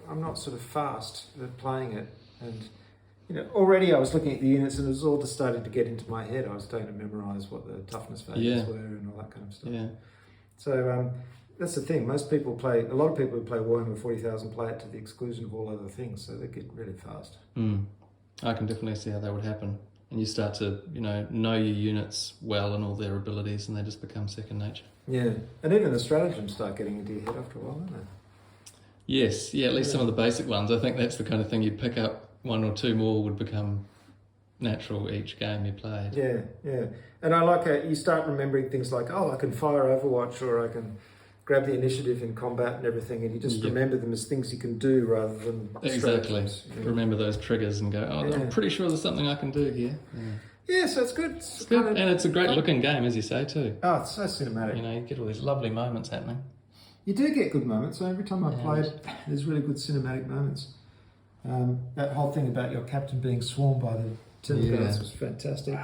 I'm not sort of fast at playing it. And, already I was looking at the units and it was all just starting to get into my head. I was starting to memorise what the toughness values were and all that kind of stuff. Yeah. So that's the thing. A lot of people who play Warhammer 40,000 play it to the exclusion of all other things, so they get really fast. I can definitely see how that would happen. And you start to, know your units well and all their abilities, and they just become second nature. Yeah, and even the stratagems start getting into your head after a while, don't they? Yes, at least some of the basic ones. I think that's the kind of thing you'd pick up 1 or 2 more would become natural each game you played. Yeah. And I like how you start remembering things like, I can fire Overwatch, or I can grab the initiative in combat and everything, and you just remember them as things you can do rather than exactly. stratagems. Remember those triggers and go, I'm pretty sure there's something I can do here. Yeah, so it's good. It's good, and it's a great looking game, as you say, too. Oh, it's so cinematic. You get all these lovely moments happening. You do get good moments. So every time I play it, there's really good cinematic moments. That whole thing about your captain being swarmed by the Tyranids was fantastic.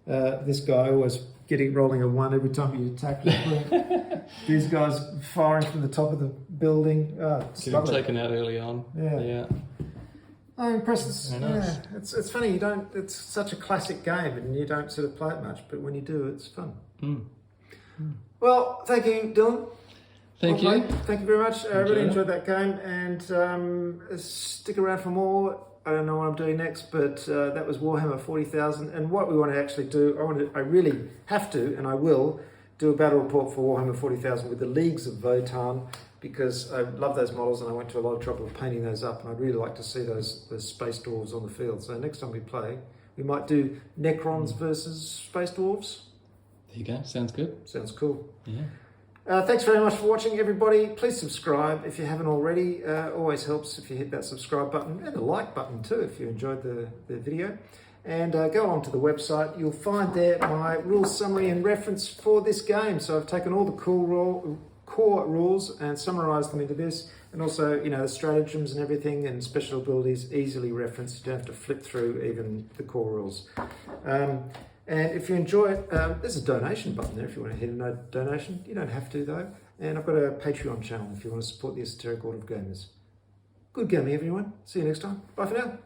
This guy always rolling a 1 every time you attack the These guys firing from the top of the building. It's Getting lovely. taken out early on. Yeah. Oh, impressive. Very nice. Yeah, it's funny. It's such a classic game, and you don't sort of play it much. But when you do, it's fun. Well, thank you, Dylan. Thank Well you. played. Thank you very much. I really it. enjoyed that game, and stick around for more. I don't know what I'm doing next, but that was Warhammer 40,000. And what we want to actually do, I really have to, and I will, do a battle report for Warhammer 40,000 with the Leagues of Votan, because I love those models and I went to a lot of trouble of painting those up, and I'd really like to see those space dwarves on the field. So next time we play, we might do Necrons versus space dwarves. There you go. Sounds good. Sounds cool. Yeah. Thanks very much for watching, everybody. Please subscribe if you haven't already. Always helps if you hit that subscribe button and the like button too if you enjoyed the video. And go on to the website. You'll find there my rules summary and reference for this game. So I've taken all the core rules and summarised them into this. And also, the stratagems and everything and special abilities easily referenced. You don't have to flip through even the core rules. And if you enjoy it, there's a donation button there if you want to hit a donation. You don't have to though. And I've got a Patreon channel if you want to support the Esoteric Order of Gamers. Good gaming, everyone. See you next time. Bye for now.